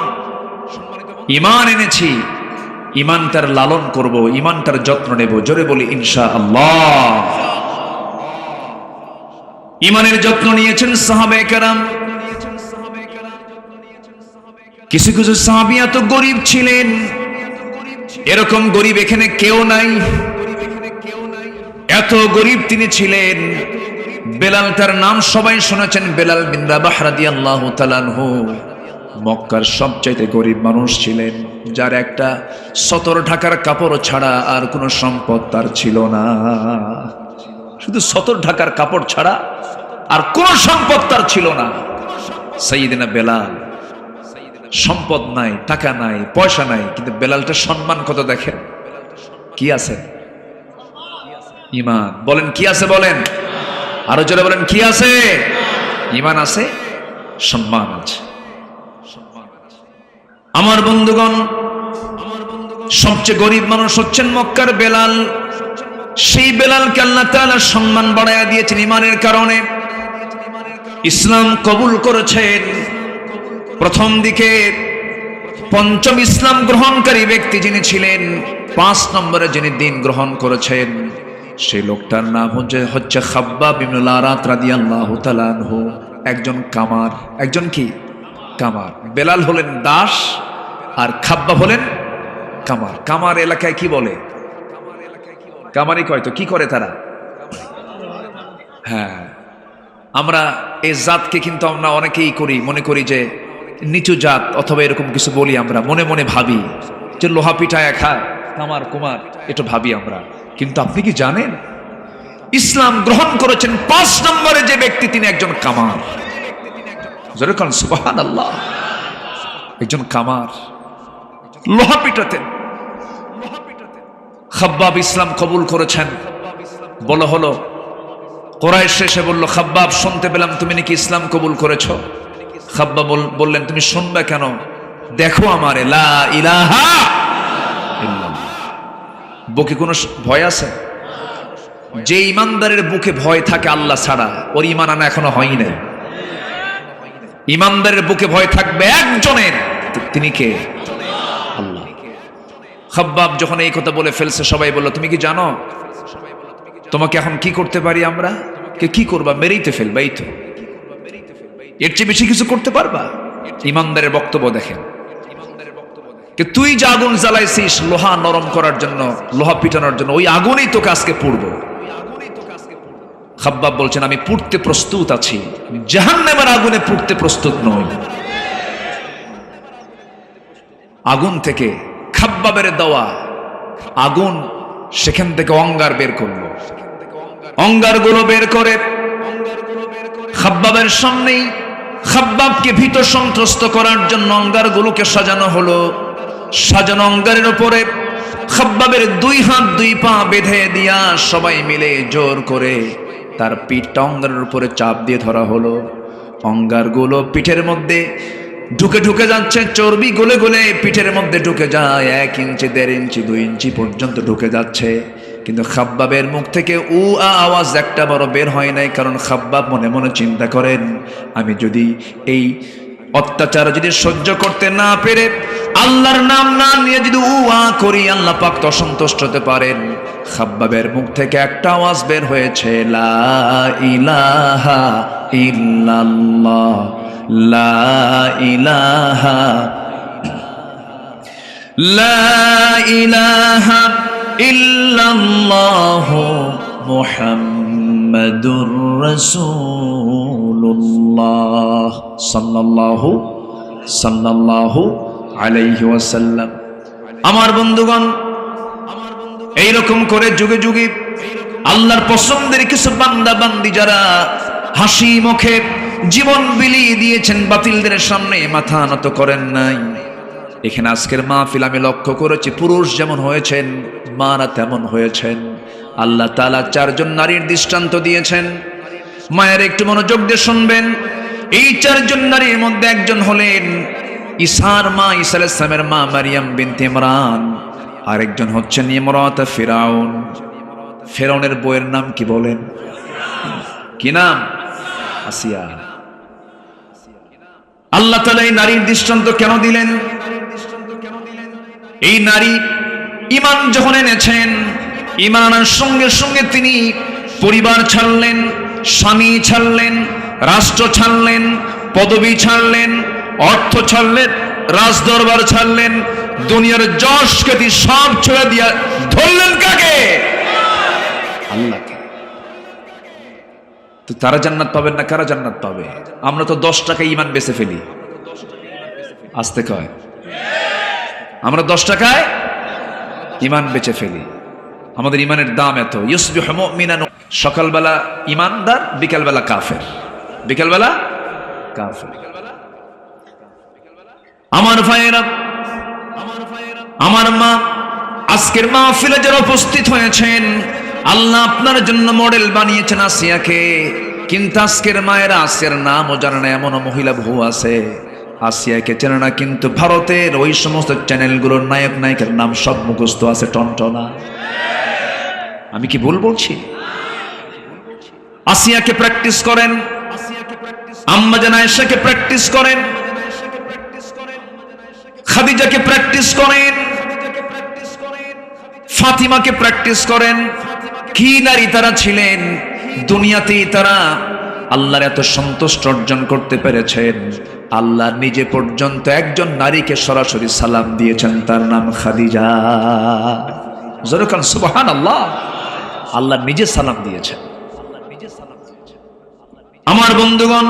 A: ঈমান এনেছি, ঈমানটার লালন করব, ঈমানটার যত্ন নেব। জোরে বলি ইনশাআল্লাহ। ঈমানের যত্ন নিয়েছেন সাহাবায়ে কেরাম। কিছু কিছু সাহাবী এত গরীব ছিলেন, এরকম গরিব এখানে কেউ নাই। এত গরিব তিনি ছিলেন। বেলাল তার নাম সবাই শুনেছেন, বেলাল বিন রাবাহ রাদিয়াল্লাহু তাআলা আনহু মক্কার সবচাইতে গরিব মানুষ ছিলেন, যার একটা সতর ঢাকার কাপড় ছাড়া আর কোনো সম্পদ তার ছিল না। শুধু সতর ঢাকার কাপড় ছাড়া আর কোনো সম্পদ তার ছিল না। সাইয়্যিদিনা বেলাল, সম্পদ নাই, টাকা নাই, পয়সা নাই, কিন্তু বেলালটার সম্মান কত দেখেন। কি আছে? ঈমান। বলেন কি আছে? বলেন আরো জোরে বলেন কি আছে? ঈমান আছে, সম্মান আছে। আমার বন্ধুগণ, সবচেয়ে গরিব মানুষ হচ্ছেন মক্কার বেলাল। সেই বেলালকে আল্লাহ তাআলা সম্মান বাড়ায়া দিয়েছেন ঈমানের কারণে। ইসলাম কবুল করেছেন। প্রথম দিকে পঞ্চম ইসলাম গ্রহণকারী ব্যক্তি যিনি ছিলেন, 5 নম্বরে যিনি দিন গ্রহণ করেছেন, সেই লোকটার নাম হচ্ছে খাব্বাব ইবনুল আরাত রাদিয়াল্লাহু তাআলা আনহু। একজন কামার। একজন কি? কামার। বেলাল হলেন দাস আর খাব্বাব হলেন কামার। কামার এলাকায় কি বলে? কামারি কয় তো। কি করে তারা? হ্যাঁ, আমরা এই জাতকে কিন্তু আমরা অনেকেই করি, মনে করি যে নিচু জাত অথবা এরকম কিছু বলি। আমরা মনে মনে ভাবি যে লোহা পিঠায় খায়, কামার কুমার, এটা ভাবি আমরা। কিন্তু আপনি কি জানেন, ইসলাম গ্রহণ করেছেন 5 নম্বরে যে ব্যক্তি, তিনি একজন কামার। জোরে কোন সুবহানাল্লাহ। একজন কামার, লোহা পিটাতেন। খাব্বাব ইসলাম কবুল করেছেন। বলা হলো, কুরাইশ এসে বলল, খাব্বাব শুনতে পেলাম তুমি নাকি ইসলাম কবুল করেছো। খাব্বাব বললেন, তুমি শুনবে কেন? দেখো আমারে, লা ইলাহা ইল্লাল্লাহ। বুকে কোনো ভয় আছে? যে ইমানদারের বুকে ভয় থাকে আল্লাহ ছাড়া, ওর ইমান আনা এখনো হয় নাই। ইমানদারের বুকে ভয় থাকবে একজনের, তিনি কে? আল্লাহ। খাব্বাব যখন এই কথা বলে ফেলছে, সবাই বলল, তুমি কি জানো তোমাকে এখন কি করতে পারি আমরা? কি করবা? মেরেই তো ফেলবা, এই তো। এর চেয়ে বেশি কিছু করতে পারবা? ইমানদারের বক্তব্য দেখেন। তুই যে আগুন জ্বালাইছিস লোহা নরম করার জন্য, লোহা পিটানোর জন্য, ওই আগুনই তোকে আজকে পুড়বো। খাব্বাব বলছেন, আমি পুড়তে প্রস্তুত আছি, জাহান্নামের আগুনে পুড়তে প্রস্তুত নই। আগুন থেকে খাব্বাবের দেওয়া আগুন, সেখান থেকে অঙ্গার বের করলো। অঙ্গারগুলো বের করে খাব্বাবের সামনেই, খাব্বাবকে ভীত সন্ত্রস্ত করার জন্য অঙ্গারগুলোকে সাজানো হলো। সাজানো অঙ্গারের উপরে খাব্বাবের 2 হাত 2 পা বেঁধে দিয়া সবাই মিলে জোর করে তার পিঠটা অঙ্গারের উপরে চাপ দিয়ে ধরা হলো। অঙ্গারগুলো পিঠের মধ্যে ঢুকে ঢুকে যাচ্ছে, চর্বি গলে গলে পিঠের মধ্যে ঢুকে যায়। 1 ইঞ্চি, 1.5 ইঞ্চি, 2 ইঞ্চি পর্যন্ত ঢুকে যাচ্ছে। কিন্তু খাব্বাবের মুখ থেকে আওয়াজ একটা বড় বের হয় নাই। কারণ খাব্বাব মনে মনে চিন্তা করেন, আমি যদি এই অত্যাচার যদি সহ্য করতে না পেরে আল্লাহর নাম না নিয়ে যদি করি, আল্লাহ পাক তো অসন্তুষ্ট হতে পারেন। খাব্বাবের মুখ থেকে একটা আওয়াজ বের হয়েছে, লা ইলাহা ইল্লাল্লাহ, লা ইলাহা, লা ইলাহা ইল্লাল্লাহু মুহাম্মাদুর রাসূলুল্লাহ সাল্লাল্লাহু আলাইহি ওয়াসাল্লাম। আমার বন্ধুগণ, এইরকম করে যুগে যুগে আল্লাহর পছন্দের কিছু বান্দা বান্দি যারা হাসি মুখে জীবন বিলিয়ে দিয়েছেন, বাতিলদের সামনে মাথা নত করেন নাই। এখানে আজকের মাহফিল আমি লক্ষ্য করেছি, পুরুষ যেমন হয়েছেন, মারা তেমন হয়েছেন। আল্লাহ তাআলা 4 জন নারীর দৃষ্টান্ত দিয়েছেন। মায়ের একটু মনোযোগ দিয়ে শুনবেন। এই 4 জন নারীর মধ্যে একজন হলেন ঈসার মা, ঈসা আলাইহিস সালামের মা মারিয়াম বিনতে ইমরান। আরেকজন হচ্ছেন ইমরাত ফিরাউন। ফেরাউনের বউয়ের নাম কি বলেন? কি নাম? আসিয়া। আল্লাহ তাআলা এই নারীর দৃষ্টান্ত কেন দিলেন? এই নারী ঈমান যখন এনেছেন, ঈমান আনার সঙ্গে সঙ্গে তিনি পরিবার ছাড়লেন, স্বামী ছাড়লেন, রাষ্ট্র ছাড়লেন, পদবি ছাড়লেন, অর্থ ছাড়লেন, রাজদরবার ছাড়লেন, দুনিয়ার যশ খ্যাতি সব ছেড়ে দিয়া ধরলেন কাকে? আল্লাহকে। তো তারা জান্নাত পাবেন না, কারা জান্নাত পাবে? আমরা তো 10 টাকা ইমান বেচে ফেলি। আসতে কয়, আমরা 10 টাকায় ইমান বেচে ফেলি। আমাদের ইমানের দাম এত। ইউসবিহু মুমিনান, সকালবেলা ইমানদার, বিকালবেলা কাফের, বিকালবেলা কাফের। আমার ভাইয়েরা, আমার মা, আজকের মাহফিলে যারা উপস্থিত হয়েছেন, আল্লাহ আপনার জন্য মডেল বানিয়েছেন আসিয়াকে। কিন্তু আজকের মায়েরা আসিয়ার নামও জানে না, এমন মহিলা বহু আছে আসিয়াকে চেনে না, কিন্তু ভারতের ওই সমস্ত চ্যানেলগুলোর নায়ক নায়িকার নাম সব মুখস্থ আছে টনটনা। আমি কি ভুল বলছি? আসিয়াকে প্র্যাকটিস করেন, আম্মা জান আয়েশাকে প্র্যাকটিস করেন, খাদিজাকে প্র্যাকটিস করেন, ফাতিমাকে প্র্যাকটিস করেন। কি নারী তারা ছিলেন! দুনিয়াতেই তারা আল্লাহর এত সন্তুষ্ট অর্জন করতে পেরেছেন, আল্লাহ নিজে পর্যন্ত একজন নারীকে সরাসরি সালাম দিয়েছেন, তার নাম খাদিজা। জোরকান সুবহানাল্লাহ। আল্লাহ নিজে সালাম দিয়েছেন। আমার বন্ধুগণ,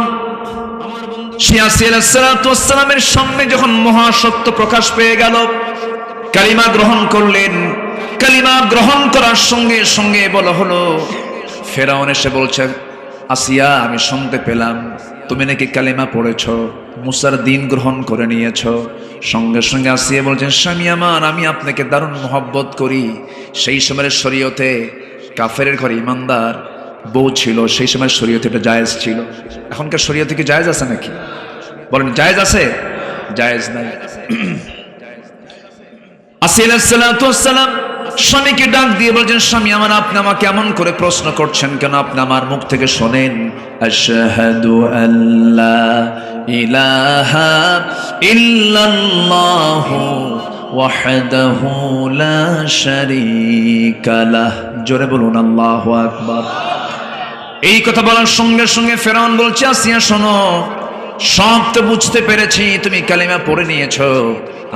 A: আসিয়া আলাইহিস সালাতু ওয়াস সালামের সামনে যখন মহাসত্য প্রকাশ পেয়ে গেল, কালিমা গ্রহণ করলেন। কালিমা গ্রহণ করার সঙ্গে সঙ্গে বলা হলো, ফেরাউন এসে বলছে, আসিয়া আমি শুনতে পেলাম তুমি নাকি কালিমা পড়েছো, মুসার দিন গ্রহণ করে নিয়েছো। সঙ্গে সঙ্গে আসিয়া বলছেন, স্বামী আমার, আমি আপনাকে দারুণ মহব্বত করি। সেই সময়ের শরীয়তে কাফেরের ঘরে ইমানদার বউ ছিল, সেই সময় শরীয়তে এটা জায়েজ ছিল। এখনকার শরীয়তে কি জায়েজ আছে নাকি? বলেন, জায়েজ আছে? জায়েজ নাই। আসিয়া আলাইহিস সালাতু ওয়াস সালাম স্বামীকে ডাক দিয়ে বলছেন, স্বামী আমার, আপনি আমাকে এমন করে প্রশ্ন করছেন কেন? আপনি আমার মুখ থেকে শোনেন, আশহাদু আল্লা ইলাহা ইল্লাল্লাহু ওয়াহদাহু লা শারীকা লাহ। জোরে বলুন আল্লাহু আকবার। এই কথা বলার সঙ্গে সঙ্গে ফেরাউন বলছে, আসিয়া শোনো, সব তো বুঝতে পেরেছি, তুমি কালিমা পড়ে নিয়েছো।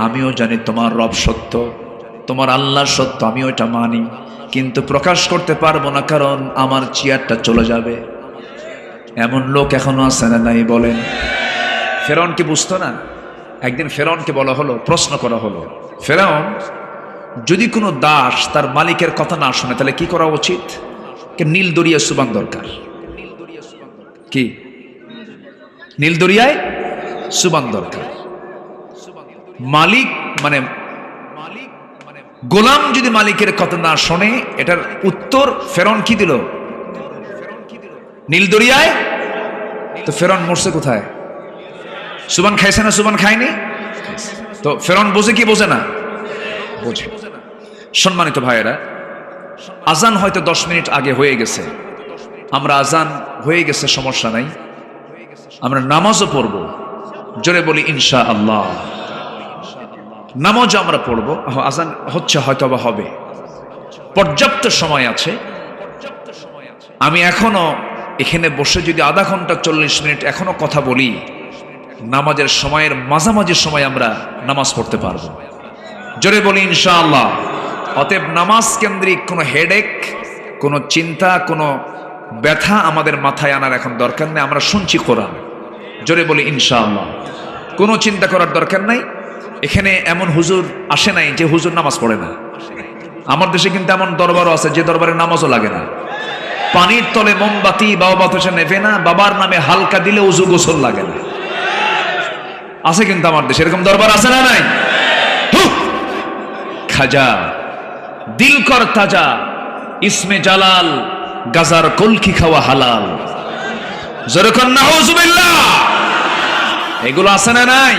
A: আমিও জানি তোমার রব সত্য, তোমার আল্লাহ সত্য, আমি ওইটা মানি, কিন্তু প্রকাশ করতে পারবো না, কারণ আমার চেয়ারটা চলে যাবে। এমন লোক এখনো আছে না নাই বলেন? ফেরাউন কি বুঝতো না? একদিন ফেরাউনকে বলা হলো, প্রশ্ন করা হলো, ফেরাউন, যদি কোনো দাস তার মালিকের কথা না শুনে তাহলে কি করা উচিত? নীল দরিয়া সুবান দরকার। কি? নীল দরিয়ায় সুবান দরকার। মালিক মানে গোলাম যদি মালিকের কথা না শোনে, এটার উত্তর ফেরাউন কি দিল? নীল দরিয়ায়। তো ফেরাউন মরছে কোথায়? সুবান খাইছে না সুবান খায়নি? তো ফেরাউন বোঝে কি বোঝে না? বোঝে। সম্মানিত ভাইয়েরা, আজান হয়তো 10 মিনিট আগে হয়ে গেছে, আমরা আজান হয়ে গেছে, সমস্যা নাই, আমরা নামাজও পড়ব। জোরে বলি ইনশাআল্লাহ। নামাজ আমরা পড়ব, আজান হচ্ছে হয়তো বা হবে, পর্যাপ্ত সময় আছে। আমি এখনো এখানে বসে যদি আধা ঘন্টা 40 মিনিট এখনো কথা বলি, নামাজের সময়ের মাঝামাঝি সময় আমরা নামাজ পড়তে পারবো। জোরে বলি ইনশাআল্লাহ। অতএব নামাজ কেন্দ্রিক কোনো হেডেক, কোনো চিন্তা, কোনো ব্যথা আমাদের মাথায় আনার এখন দরকার নেই। আমরা শুনছি কোরআন। জোরে বলি ইনশাআল্লাহ। কোনো চিন্তা করার দরকার নাই। এখানে এমন হুজুর আসে নাই যে হুজুর নামাজ পড়ে না। আমার দেশে কিন্তু এমন দরবারও আছে যে দরবারে নামাজও লাগে না। পানির তলে মোমবাতি বাবা বাতাসে নেভে না, বাবার নামে হালকা দিলে উজু গোসল লাগে না। আছে কিন্তু আমার দেশে এরকম দরবার আছে না নাই? খাজা দিল কর তাজা, ইসমে জালাল, গাজার কলকি খাওয়া হালাল। যেরকম নাউজুবিল্লাহ, এগুলো আছে না নাই?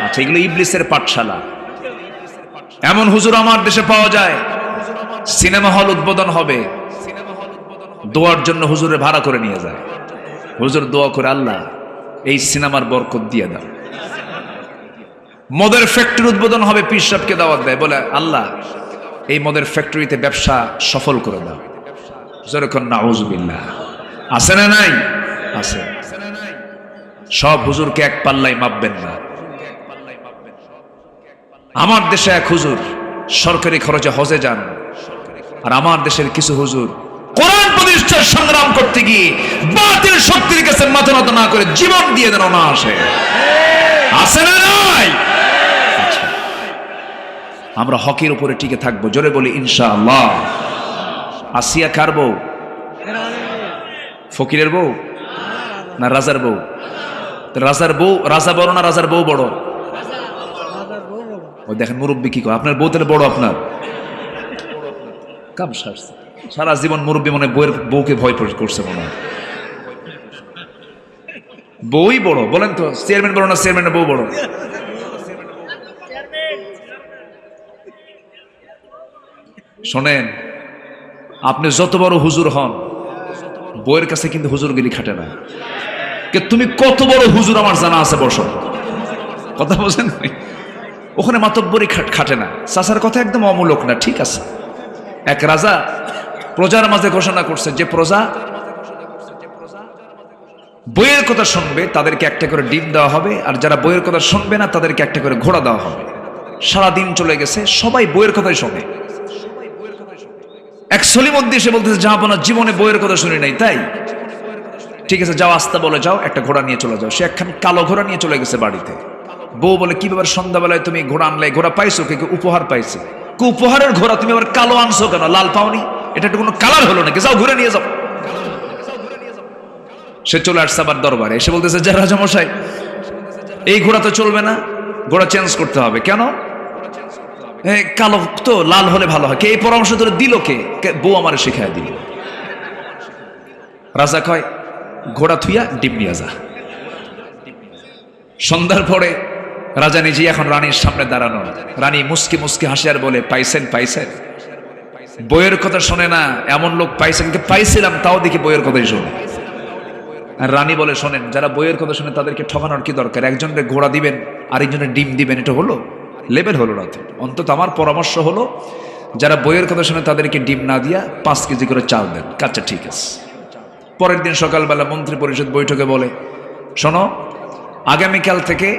A: আচ্ছা, এগুলো ইবলিসের পাঠশালা। এমন হুজুর আমার দেশে পাওয়া যায়, সিনেমা হল উদ্বোধন হবে, দোয়ার জন্য হুজুরে ভাড়া করে নিয়ে যায়। হুজুর দোয়া করে, আল্লাহ এই সিনেমার বরকত দিয়ে দাও। মদের ফ্যাক্টরি উদ্বোধন হবে, পীর সাহেবকে দাওয়াত দেয়, বলে আল্লাহ এই মদের ফ্যাক্টরিতে ব্যবসা সফল করে দাও। যেরকম নাউজুবিল্লাহ। আছে না নাই? আছে। সব হুজুরকে এক পাল্লাই মাপবেন না। আমার দেশে এক হুজুর সরকারি খরচে হজে যান, আর আমার দেশের কিছু হুজুর কোরআন প্রতিষ্ঠার সংগ্রাম করতে গিয়ে বাতিল শক্তির কাছে মাথা নত না করে জীবন দিয়ে দেন না আসে আছে না নাই? আচ্ছা, আমরা হকের উপরে টিকে থাকবো, জোরে বলি ইনশাআল্লাহ। আসিয়া কার বউ? ফকিরের বউ না রাজার বউ? রাজার বউ রাজা বড় না রাজার বউ বড়? ও দেখেন মুরব্বী কি করে, আপনার বউ তাহলে বড়, আপনার কাম সারছে। সারা জীবন মুরব্বী মনে বউয়ের বউকে ভয় করছে মনে হয়। বউই বড়, বলেন তো চেয়ারম্যান বড় না চেয়ারম্যানের বউ বড়? শোনেন, আপনি যত বড় হুজুর হন, বউয়ের কাছে কিন্তু হুজুরগিরি খাটে না। তুমি কত বড় হুজুর আমার জানা আছে, বসো, কথা বলছেন, ওখানে মাতব্বরি খাটে না। চাচার কথা একদম অমূলক না, ঠিক আছে। এক রাজা প্রজার মাঝে ঘোষণা করছে যে প্রজা বইয়ের কথা শুনবে তাদেরকে একটা করে ডিম দেওয়া হবে, আর যারা বইয়ের কথা শুনবে না তাদেরকে একটা করে ঘোড়া দেওয়া হবে। সারাদিন চলে গেছে, সবাই বইয়ের কথাই শোনে। এক সলিমদ্দি এসে বলতেছে, যাবো না, জীবনে বইয়ের কথা শুনি নাই। তাই ঠিক আছে, যাও, আস্তা বলে যাও, একটা ঘোড়া নিয়ে চলে যাও। সে একখান কালো ঘোড়া নিয়ে চলে গেছে বাড়িতে। বউ বলে, কি ব্যাপার, সন্ধ্যাবেলায় তুমি ঘোড়া আনলে? ঘোড়া পাইছো? কে উপহার পাইছে। উপহারের ঘোড়া তুমি আবার কালো আনছো কেন? লাল পাওনি? এটা একটু কোনো কালার হলো নাকি? যাও ঘুরে নিয়ে যাও। সে চলে আসছে আবার দরবারে, এসে বলতেছে, যে রাজামশাই, এই ঘোড়া তো চলবে না, ঘোড়া চেঞ্জ করতে হবে। কেন? কালো তো, লাল হলে ভালো হয়। কে এই পরামর্শ তোর দিল? কে? বউ আমার শিখায় দিল। রাজা কয়, ঘোড়া থুইয়া ডিম নিয়ে যা। সন্ধ্যার পরে রাজা নিজে এখন রানীর সামনে দাঁড়ানো। রানী মুসকি মুসকি হাসি আর বলে, পাইছেন পাইছেন? বইয়ের কথা শোনে না এমন লোক পাইছেন? পাইছিলাম, তাও দেখি বইয়ের কথাই শোনে। আর রানী বলে, শোনেন, যারা বইয়ের কথা শুনে তাদেরকে ঠকানোর কি দরকার? একজনের ঘোড়া দিবেন, আরেকজনের ডিম দিবেন, এটা হলো লেভেল হলো না তো। অন্তত আমার পরামর্শ হলো, যারা বইয়ের কথা শুনে তাদেরকে ডিম না দিয়া 5 কেজি করে চাল দেন। আচ্ছা ঠিক আছে। পরের দিন সকালবেলা মন্ত্রী পরিষদ বৈঠকে বলে, শোনো, আগামীকাল থেকে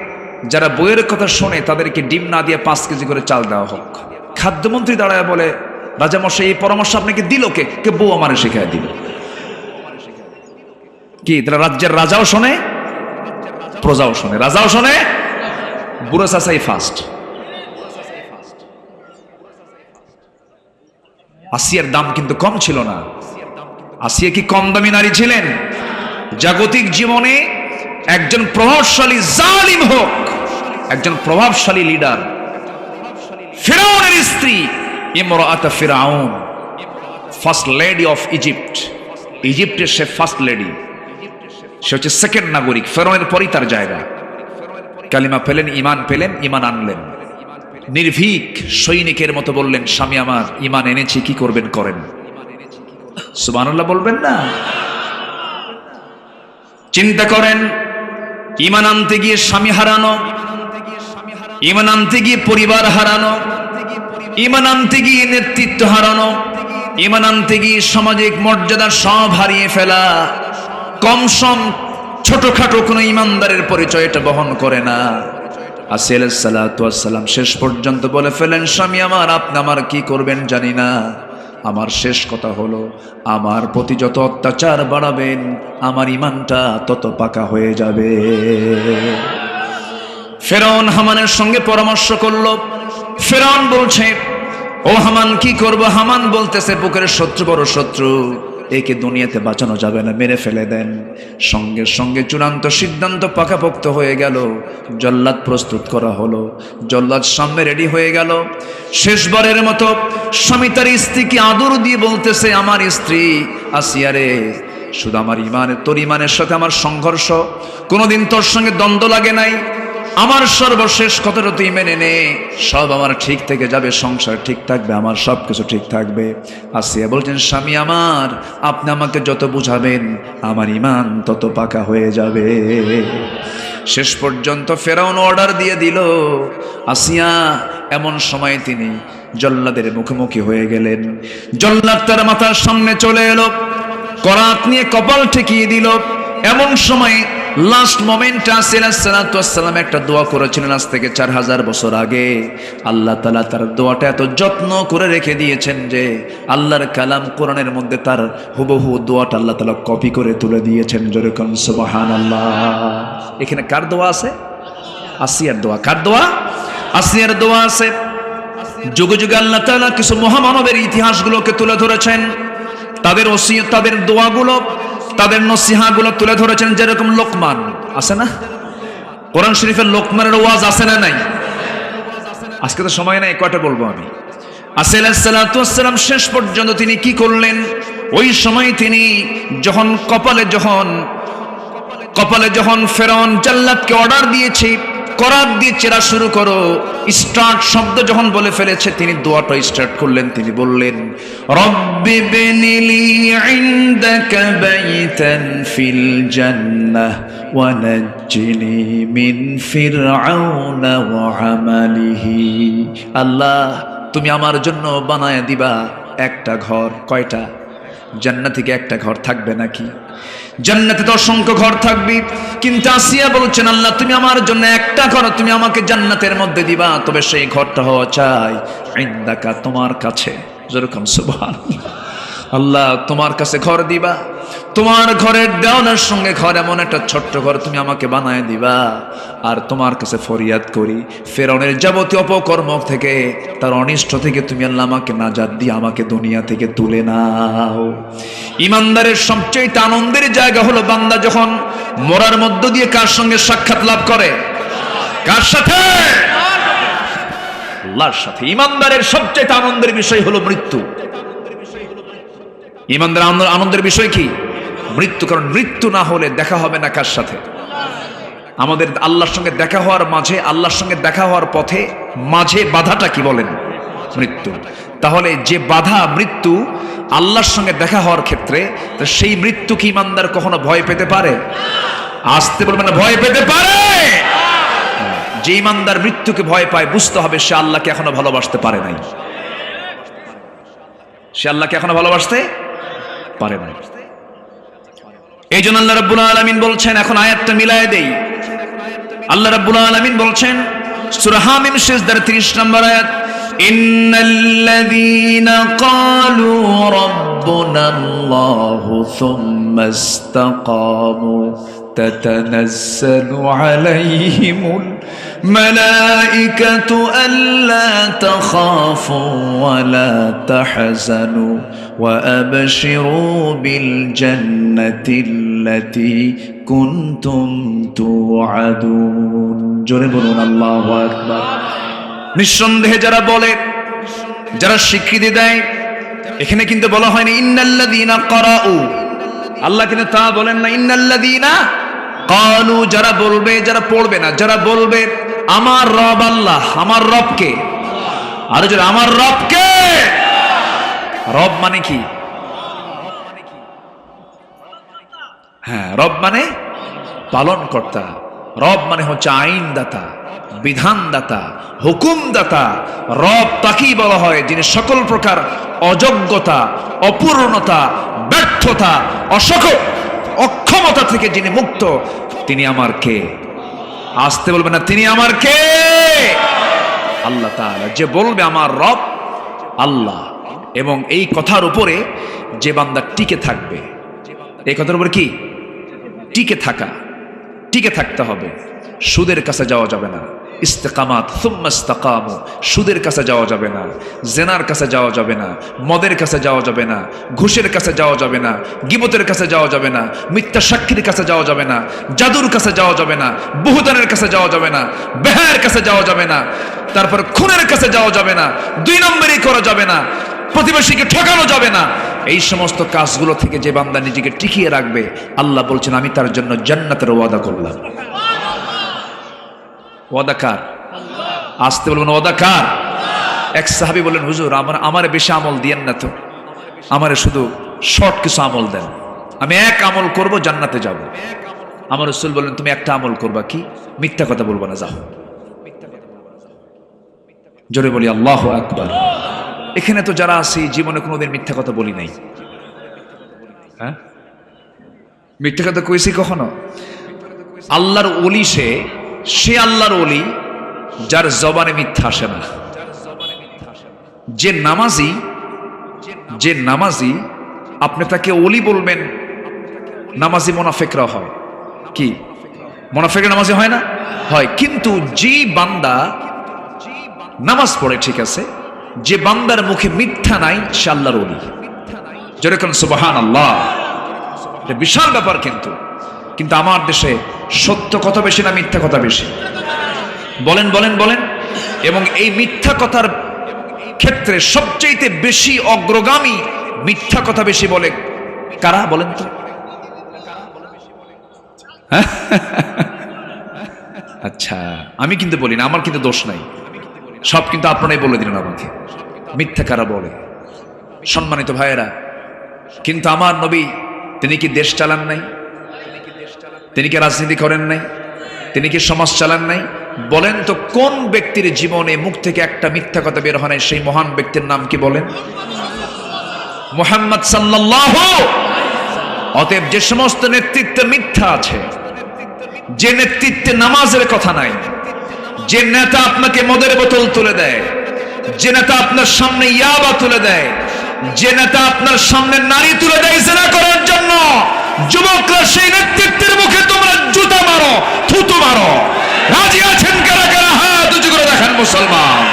A: যারা বইয়ের কথা শোনে তাদেরকে ডিম না দিয়ে 5 কেজি করে চাল দেওয়া হোক। খাদ্যমন্ত্রী দাঁড়ায় বলে, রাজামশাই, এই পরামর্শ আপনাকে দিল কে? কে বউ আমারে শিখায় দিল। কি তারা রাজ্যের রাজাও শোনে, প্রজাও শোনে, রাজাও শোনে, বুড়ো চাচাই ফার্স্ট। আসিয়ার দাম কিন্তু কম ছিল না। আসিয়া কি কম দামি নারী ছিলেন? জাগতিক জীবনে একজন প্রভাবশালী জালিম হোক, একজন প্রভাবশালী লিডার, ফিরাউনের স্ত্রী ইমরাত ফিরাউন, ফার্স্ট লেডি অফ ইজিপ্ট, ইজিপ্টের সে ফার্স্ট লেডি, সে হচ্ছে সেকেন্ড নাগরিক। ফেরাউনের পরই তার জায়গা। কালিমা পেলেন, ইমান পেলেন, ইমান আনলেন, নির্ভীক সৈনিকের মতো বললেন, স্বামী আমার ইমান এনেছি, কি করবেন করেন। সুবহানাল্লাহ বলবেন না? চিন্তা করেন, ইমান আনতে গিয়ে স্বামী হারানো, ইমান আনতে গিয়ে পরিবার হারানো, ইমান আনতে গিয়ে নেতৃত্ব হারানো, ইমান আনতে গিয়ে সামাজিক মর্যাদা সব হারিয়ে ফেলা। কম সম ছোটখাটো কোনো ইমানদারের পরিচয় এটা বহন করে না। আসিয়া আলাইহিস সালাতু ওয়াস সালাম শেষ পর্যন্ত বলে ফেলেন, স্বামী আমার, আপনি আমার কি করবেন জানি না, আমার শেষ কথা হলো, আমার প্রতি যত অত্যাচার বাড়াবেন আমার ইমানটা তত পাকা হয়ে যাবে। ফেরাউন হামানের সঙ্গে পরামর্শ করলো। ফেরাউন বলছে, ও হামান, কি করব? হামান বলতেছে, বুকের শত্রু বড় শত্রু, একে দুনিয়াতে বাঁচানো যাবে না, মেরে ফেলে দেন। সঙ্গে সঙ্গে চূড়ান্ত সিদ্ধান্ত পাকাপোক্ত হয়ে গেল। জল্লাদ প্রস্তুত করা হলো, জল্লাদ সামনে রেডি হয়ে গেল। শেষবারের মতো স্বামী তার স্ত্রীকে আদর দিয়ে বলতেছে, আমার স্ত্রী আসিয়া রে, শুধু আমার ইমানের, তোর ইমানের সাথে আমার সংঘর্ষ, কোনোদিন তোর সঙ্গে দ্বন্দ্ব লাগে নাই, আমার সর্বশেষ কথাটা তুই মেনে নে, সব আমার ঠিক থেকে যাবে, সংসার ঠিক থাকবে, আমার সব কিছু ঠিক থাকবে। আসিয়া বলছেন, স্বামী আমার, আপনি আমাকে যত বুঝাবেন আমার ইমান তত পাকা হয়ে যাবে। শেষ পর্যন্ত ফেরাউন অর্ডার দিয়ে দিল আসিয়া। এমন সময় তিনি জল্লাদের মুখোমুখি হয়ে গেলেন। জল্লাদ তার মাথার সামনে চলে এলো, করাত নিয়ে কপাল ঠেকিয়ে দিল। এমন সময় লাস্ট মোমেন্টে আসসালাম একটা দোয়া করেছিলেন আজ থেকে 4000 বছর আগে। আল্লাহ তাআলা তার দোয়াটা এত যত্ন করে রেখে দিয়েছেন যে আল্লাহর কালাম কোরআনের মধ্যে তার হুবহু দোয়াটা আল্লাহ তাআলা কপি করে তুলে দিয়েছেন। জোরে কোন সুবহানাল্লাহ। এখানে কার দোয়া আছে? আসিয়ার দোয়া। কার দোয়া? আসিয়ার দোয়া আছে। যুগে যুগে আল্লাহ তাআলা কিছু মহামানবের ইতিহাসগুলোকে তুলে ধরেছেন, তাদের ওসিয়ত, তাদের দোয়াগুলো, তাদের নসিহাগুলো তুলে ধরেছেন। যেরকম লোকমান আছে না, কোরআন শরীফের লোকমানের ওয়াজ আছে না নাই? আজকে তো সময় নাই, কয়টা বলবো আমি। আলাইহিস সালাতু ওয়াস সালাম শেষ পর্যন্ত তিনি কি করলেন? ওই সময় তিনি যখন কপালে যখন ফেরাউন জাল্লাদকে অর্ডার দিয়েছে, করার দিয়ে চেরা শুরু করো, স্টার্ট শব্দ যখন বলে ফেলেছে, তিনি দোয়াটা স্টার্ট করলেন। তিনি বললেন, রব্বি বিনিলি ইনদাকা বাইতান ফিল জান্নাহ ওয়া নাজ্জিনি মিন ফিরআউনা ওয়া আমালিহি। আল্লাহ, তুমি আমার জন্য বানায় দিবা একটা ঘর। কয়টা? জান্নাত থেকে একটা ঘর থাকবে নাকি? জান্নাতে তো অসংখ্য ঘর থাকবে, কিন্তু আসিয়া বলছেন, আল্লাহ তুমি আমার জন্য একটা ঘর তুমি আমাকে জান্নাতের মধ্যে দিবা, তবে সেই ঘরটা হওয়া চাই ইনদাকা, তোমার কাছে। যেরকম সুবহানাল্লাহ। আল্লাহ তোমার কাছে ঘর দিবা, তোমার ঘরের দেওয়ালের সঙ্গে ঘর, এমন একটা ছোট্ট ঘর তুমি আমাকে বানায় দিবা। আর তোমার কাছে ফরিয়াদ করি, ফেরাউনের যাবতীয় অপকর্ম থেকে, তার অনিষ্ট থেকে তুমি আল্লাহ আমাকে নাজাত দিয়ে আমাকে দুনিয়া থেকে তুলে নাও। ইমানদারের সবচেয়ে আনন্দের জায়গা হলো বান্দা যখন মরার মধ্য দিয়ে কার সঙ্গে সাক্ষাৎ লাভ করে? কার সাথে? আল্লাহর সাথে। ইমানদারের সবচেয়ে আনন্দের বিষয় হলো মৃত্যু। ইমানদার আনন্দের বিষয় কি? মৃত্যু। কারণ মৃত্যু না হলে দেখা হবে না কার সাথে? আমাদের আল্লাহর সঙ্গে দেখা হওয়ার মাঝে, আল্লাহর সঙ্গে দেখা হওয়ার পথে মাঝে বাধাটা কি বলেন? মৃত্যু। তাহলে যে বাধা মৃত্যু আল্লাহর সঙ্গে দেখা হওয়ার ক্ষেত্রে, তো সেই মৃত্যু কি ইমানদার কখনো ভয় পেতে পারে? আসতে বলবে না, ভয় পেতে পারে। যে ইমানদার মৃত্যুকে ভয় পায়, বুঝতে হবে সে আল্লাহকে এখনো ভালোবাসতে পারে নাই। সে আল্লাহকে এখনো ভালোবাসতে পারে নাই। এই জন্য আল্লাহ রাব্বুল আলামিন বলছেন, এখন আয়াতটা মিলায়ে দেই। আল্লাহ রাব্বুল আলামিন বলছেন সূরা হামিম সিজদার 30 নম্বর আয়াত, ইন্নাল্লাযীনা ক্বালু রাব্বুনাল্লাহু সুম্মা ইসতাকামু তাতানাজ্জালু আলাইহিমুল মালাইকাতু আল্লা তাখাফু ওয়া লা তাহজানু ওয়া আবশিরু বিল জান্নাতিল্লাতী কুনতুম তুআদুন। জোরে বলুন আল্লাহু আকবার। নিঃসন্দেহে যারা বলে, যারা স্বীকৃতি দেয়, এখানে কিন্তু বলা হয়নি ইন্নাল্লাযীনা ক্বারাউ, আল্লাহ কিন্তু তা বলেন না। ইন্নাল্লাযীনা ক্বালু, যারা বলবে, যারা পড়বে না, যারা বলবে আমার রব আল্লাহ, আমার রবকে, আর যারা আমার রবকে, রব মানে কি? হ্যাঁ, রব মানে পালনকর্তা। রব মানে হচ্ছে আইনদাতা, বিধানদাতা, হুকুমদাতা। রব তাকেই বলা হয় যিনি সকল প্রকার অযোগ্যতা, অপূর্ণতা, ব্যর্থতা, অক্ষমতা থেকে যিনি মুক্ত, তিনি আমার কে? আসতে বলবেন না, তিনি আমার কে? আল্লাহ তাআলা। যে বলবে আমার রব আল্লাহ, এবং এই কথার উপরে যে বান্দা টিকে থাকবে, এই কথার উপরে কি? টিকে থাকা, টিকে থাকতে হবে। সুদের কাছে যাওয়া যাবে না, ইস্তেকামাত সুম্মা ইস্তাকামু, সুদের কাছে যাওয়া যাবে না, জেনার কাছে যাওয়া যাবে না, মদের কাছে যাওয়া যাবে না, ঘুষের কাছে যাওয়া যাবে না, গীবতের কাছে যাওয়া যাবে না, মিথ্যা সাক্ষীর কাছে যাওয়া যাবে না, জাদুর কাছে যাওয়া যাবে না, বহুদানের কাছে যাওয়া যাবে না, বেহায়ের কাছে যাওয়া যাবে না, তারপর খুনের কাছে যাওয়া যাবে না, 2 নম্বরই করা যাবে না, প্রতিবেশীকে ঠকানো যাবে না। এই সমস্ত কাজগুলো থেকে যে বান্দা নিজেকে টিকিয়ে রাখবে, আল্লাহ বলছেন আমি তার জন্য জান্নাতের ওয়াদা করলাম। ওয়াদা কার? আসতে বলবেন ওয়াদা কার? এক সাহাবী বলেন, হুজুর আমার বেশি আমল দিয়েন না তো, আমারে শুধু শর্ট কিছু আমল দেন, আমি এক আমল করব, জান্নাতে যাব। আমার রাসূল বলেন, তুমি একটা আমল করবা, কি? মিথ্যা কথা বলবা না, যাও। জোরে বলি আল্লাহু আকবার। এখানে তো যারা আছি জীবনে কোনোদিন মিথ্যা কথা বলি নাই। হ্যাঁ, মিথ্যা কথা কইছি কখনো? আল্লাহর ওলি সে আল্লাহর ওলি যার জবানে মিথ্যা আসে না। যে নামাজি আপনি তাকে ওলি বলবেন, নামাজি মুনাফিকরা হয় কি? মুনাফিকরা নামাজি হয় না? হয়। কিন্তু যে বান্দা নামাজ পড়ে, ঠিক আছে, যে বান্দার মুখে মিথ্যা নাই, সে আল্লাহর ওলি। যেরকম সুবহানাল্লাহ, এটা বিশাল ব্যাপার। কিন্তু আমার দেশে সত্য কথা বেশি না মিথ্যা কথা বেশি? বলেন বলেন বলেন। এবং এই মিথ্যা কথার ক্ষেত্রে সবচেয়ে বেশি অগ্রগামী, মিথ্যা কথা বেশি বলে কারা বলেন তো? আচ্ছা, আমি কিন্তু বলি না, আমার কিন্তু দোষ নাই, সব কিন্তু আপনারাই বলে দিলেন আমাকে। মিথ্যা কারা বলে? সম্মানিত ভাইয়েরা, কিন্তু আমার নবী, তিনি কি দেশ চালান নাই? তিনি কি রাজনীতি করেন নাই? তিনি কি সমাজ চালান নাই? বলেন তো, কোন ব্যক্তির জীবনে মুখ থেকে একটা মিথ্যা কথা বের হয় নাই? সেই মহান ব্যক্তির নাম কি বলেন? মুহাম্মদ সাল্লাল্লাহু। অতএব যে সমস্ত নেতৃত্বে মিথ্যা আছে, যে নেতৃত্বে নামাজের কথা নাই, যে নেতা আপনাকে মদের বোতল তুলে দেয়, যে নেতা আপনার সামনে ইয়াবা তুলে দেয়, যে নেতা আপনার সামনে নারী তুলে দেয় জিনা করার জন্য, যুবকরা সেই নেতৃত্বের মুখে তোমরা জুতা মারো, থুতু মারো। রাজি আছেন কারা কারা? হাত উঁচু করে দেখান মুসলমান।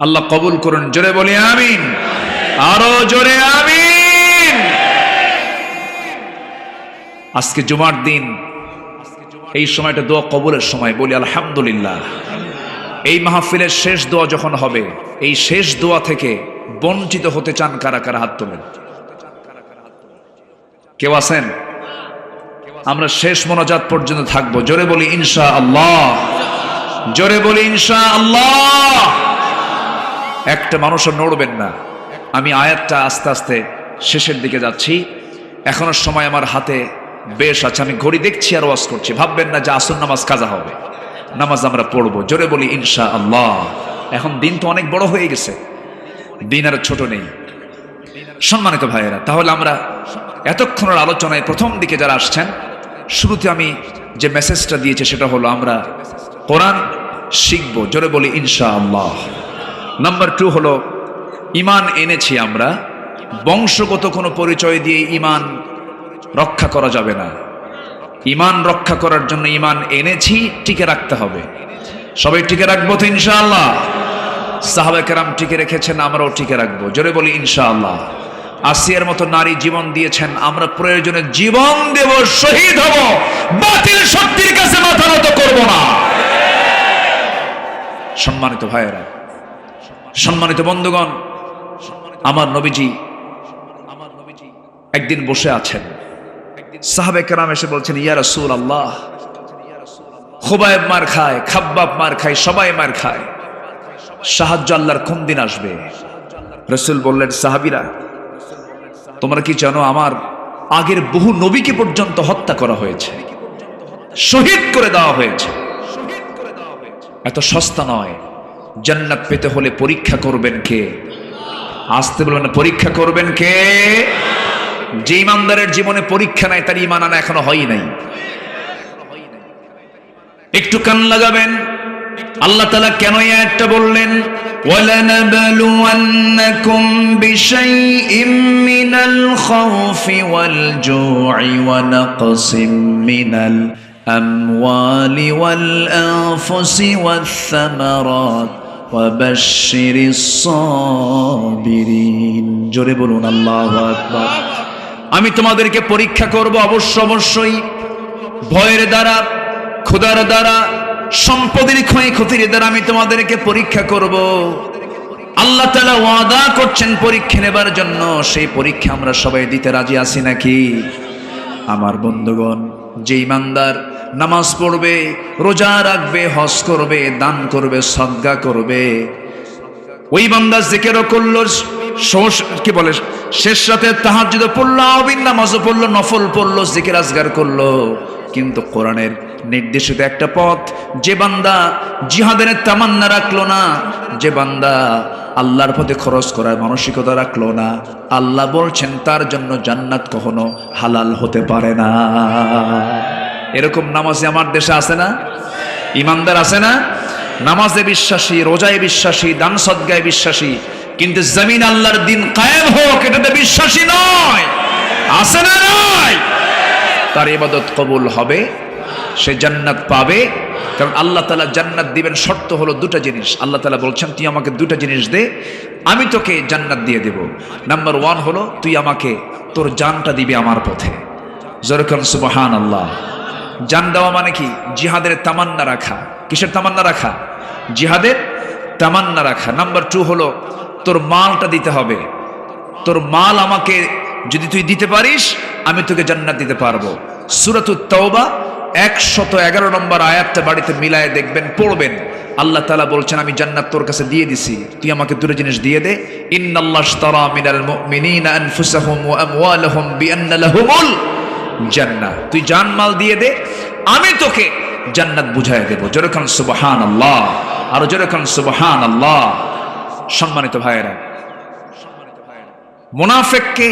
A: আল্লাহ কবুল করুন। জোরে বলি আমিন, আরো জোরে আমিন। আজকে জুমার দিন, এই সময়টা দোয়া কবুলের সময়, বলি আলহামদুলিল্লাহ। এই মাহফিলের শেষ দোয়া যখন হবে, এই শেষ দোয়া থেকে বঞ্চিত হতে চান কারা কারা? হাত তোলেন। কেউ আছেন? আমরা শেষ মোনাজাত পর্যন্ত থাকবো। জোরে বলি ইনশাআল্লাহ, জোরে বলি ইনশাআল্লাহ। একটা মানুষও নড়বেন না। আমি আয়াতটা আস্তে আস্তে শেষের দিকে যাচ্ছি, এখনো সময় আমার হাতে বেশ আছে। আমি ঘড়ি দেখছি আর ওয়াজ করছি, ভাববেন না যে আসর নামাজ কাজা হবে। নামাজ আমরা পড়বো। জোরে বলি ইনশাআল্লাহ। এখন দিন তো অনেক বড় হয়ে গেছে, দিন আর ছোট নেই। সম্মানিত ভাইয়েরা, তাহলে আমরা এতক্ষণের আলোচনায় প্রথম দিকে যারা আসছেন, শুরুতে আমি যে মেসেজটা দিয়েছি সেটা হলো আমরা কোরআন শিখবো। জোরে বলি ইনশাআল্লাহ। নাম্বার 2 হলো ঈমান এনেছি আমরা। বংশগত কোনো পরিচয় দিয়ে ঈমান রক্ষা করা যাবে না। ঈমান রক্ষা করার জন্য ঈমান এনেছি, টিকে রাখতে হবে। সবাই টিকে রাখবো তো ইনশাআল্লাহ? সাহাবায়ে কেরাম টিকে রেখেছেন, আমরাও টিকে রাখবো। জোরে বলি ইনশাআল্লাহ। আসিয়ার মতো নারী জীবন দিয়েছেন, আমরা প্রয়োজনে জীবন দেব, শহীদ হব, বাতিল শক্তির কাছে মাথা নত করব না। সম্মানিত ভাইয়েরা, সম্মানিত বন্ধুগণ, আমার নবীজি একদিন বসে আছেন, সাহাবে কেরাম এসে বলছেন, ইয়া রাসূলুল্লাহ, খুবাইব মার খায়, খাব্বাব মার খায়, সবাই মার খায়, সাহায্য আল্লাহর কোন দিন আসবে? রাসূল বললেন, সাহাবীরা, তোমরা কি জানো আমার আগের বহু নবীকে পর্যন্ত হত্যা করা হয়েছে, শহীদ করে দেওয়া হয়েছে। এত সস্তা নয়। জান্নাত পেতে হলে পরীক্ষা করবেন কে? আসতে বলবেন, পরীক্ষা করবেন কে? যে ইমানদারের জীবনে পরীক্ষা নাই, তার ঈমান আনা এখনো হয় নাই। একটু কান লাগাবেন। আল্লাহ তাআলা কেন এই আয়াতটা বললেন? وَلَنَبْلُوَنَّكُمْ بِشَيْءٍ مِّنَ الْخَوْفِ وَالْجُوعِ وَنَقْصٍ مِّنَ الْأَمْوَالِ وَالْأَنفُسِ وَالثَّمَرَاتِ وَبَشِّرِ الصَّابِرِينَ। জোরে বলুন আল্লাহু আকবার। আমি তোমাদেরকে পরীক্ষা করব অবশ্যই, ভয়ের দ্বারা, ক্ষুধার দ্বারা, সম্পদের ক্ষয়ক্ষতির দ্বারা আমি তোমাদেরকে পরীক্ষা করব। আল্লাহ তাআলা ওয়াদা করছেন পরীক্ষা নেবার জন্য। সেই পরীক্ষা আমরা সবাই দিতে রাজি আছি নাকি? আমার বন্ধুগণ, যে ইমানদার নামাজ পড়বে, রোজা রাখবে, হজ করবে, দান করবে, সাদকা করবে, ওই বান্দা জিকিরও করলো, কি বলে, শেষ রাতে তাহাজ্জুদ পড়লো, আবিন নামাজও পড়লো, নফল পড়লো, জিকির আজগার করলো, কিন্তু কোরআনের নির্দেশিত একটা পথ, যে বান্দা জিহাদের তামান্না রাখলো না, যে বান্দা আল্লাহর পথে খরচ করার মানসিকতা রাখলো না, আল্লাহ বলছেন তার জন্য জান্নাত কখনো হালাল হতে পারে না। এরকম নামাজি আমার দেশে আছে না? ইমানদার আছে না? নামাজে বিশ্বাসী, রোজায় বিশ্বাসী, দান সদকায় বিশ্বাসী, কিন্তু জমিন আল্লাহর দিন কায়েম হোক এটাতে বিশ্বাসী নয়। আছে না নয়? তার ইবাদত কবুল হবে, সে জান্নাত পাবে। কারণ আল্লাহ তাআলা জান্নাত দিবেন, শর্ত হলো দুটা জিনিস। আল্লাহ তাআলা বলছেন তুই আমাকে দুটা জিনিস দে, আমি তোকে জান্নাত দিয়ে দেব। নাম্বার 1 হলো তুই আমাকে তোর জানটা দিবি আমার পথে। যেরকম সুবহানাল্লাহ। জান দেওয়া মানে কি? জিহাদের তামান্না রাখা। কিসের তামান্না রাখা? জিহাদের তামান্না রাখা। নাম্বার 2 হলো তোর মালটা দিতে হবে। তোর মাল আমাকে যদি তুই দিতে পারিস, আমি তোকে জান্নাত দিতে পারবো। সূরাতুত তাওবা 111 নম্বর আয়াতটা বাড়িতে মিলায়ে দেখবেন, পড়বেন। আল্লাহ তাআলা বলছেন আমি জান্নাত তোর কাছে দিয়ে দিছি, তুই আমাকে দুটো জিনিস দিয়ে দে। ইন্নাল্লাহ ইশতারা মিনাল মুমিনিনা আনফুসাহুম ওয়া আমওয়ালাহুম বিআন্না লাহুমুল জান্নাহ। তুই জান মাল দিয়ে দে, আমি তোকে জান্নাত বুঝায় দেব। জোরে কান সুবহানাল্লাহ, আর জোরে কান সুবহানাল্লাহ। সম্মানিত ভাইয়েরা, মুনাফিককে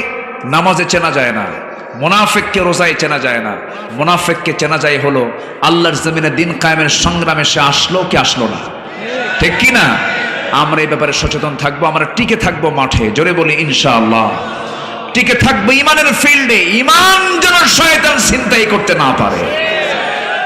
A: নামাজে চেনা যায় না, মুনাফিককে রোজায় চেনা যায় না, মুনাফিককে চেনা যায় হলো আল্লাহর জমিনে দিন কায়েমের সংগ্রামে সে আসলো কি আসলো না। ঠিক কি না? আমরা এই ব্যাপারে সচেতন থাকবো, আমরা টিকে থাকবো মাঠে। জোরে বলি ইনশাআল্লাহ। টিকে থাকবো ইমানের ফিল্ডে, ইমান যেন শয়তান ছিনতাই করতে না পারে।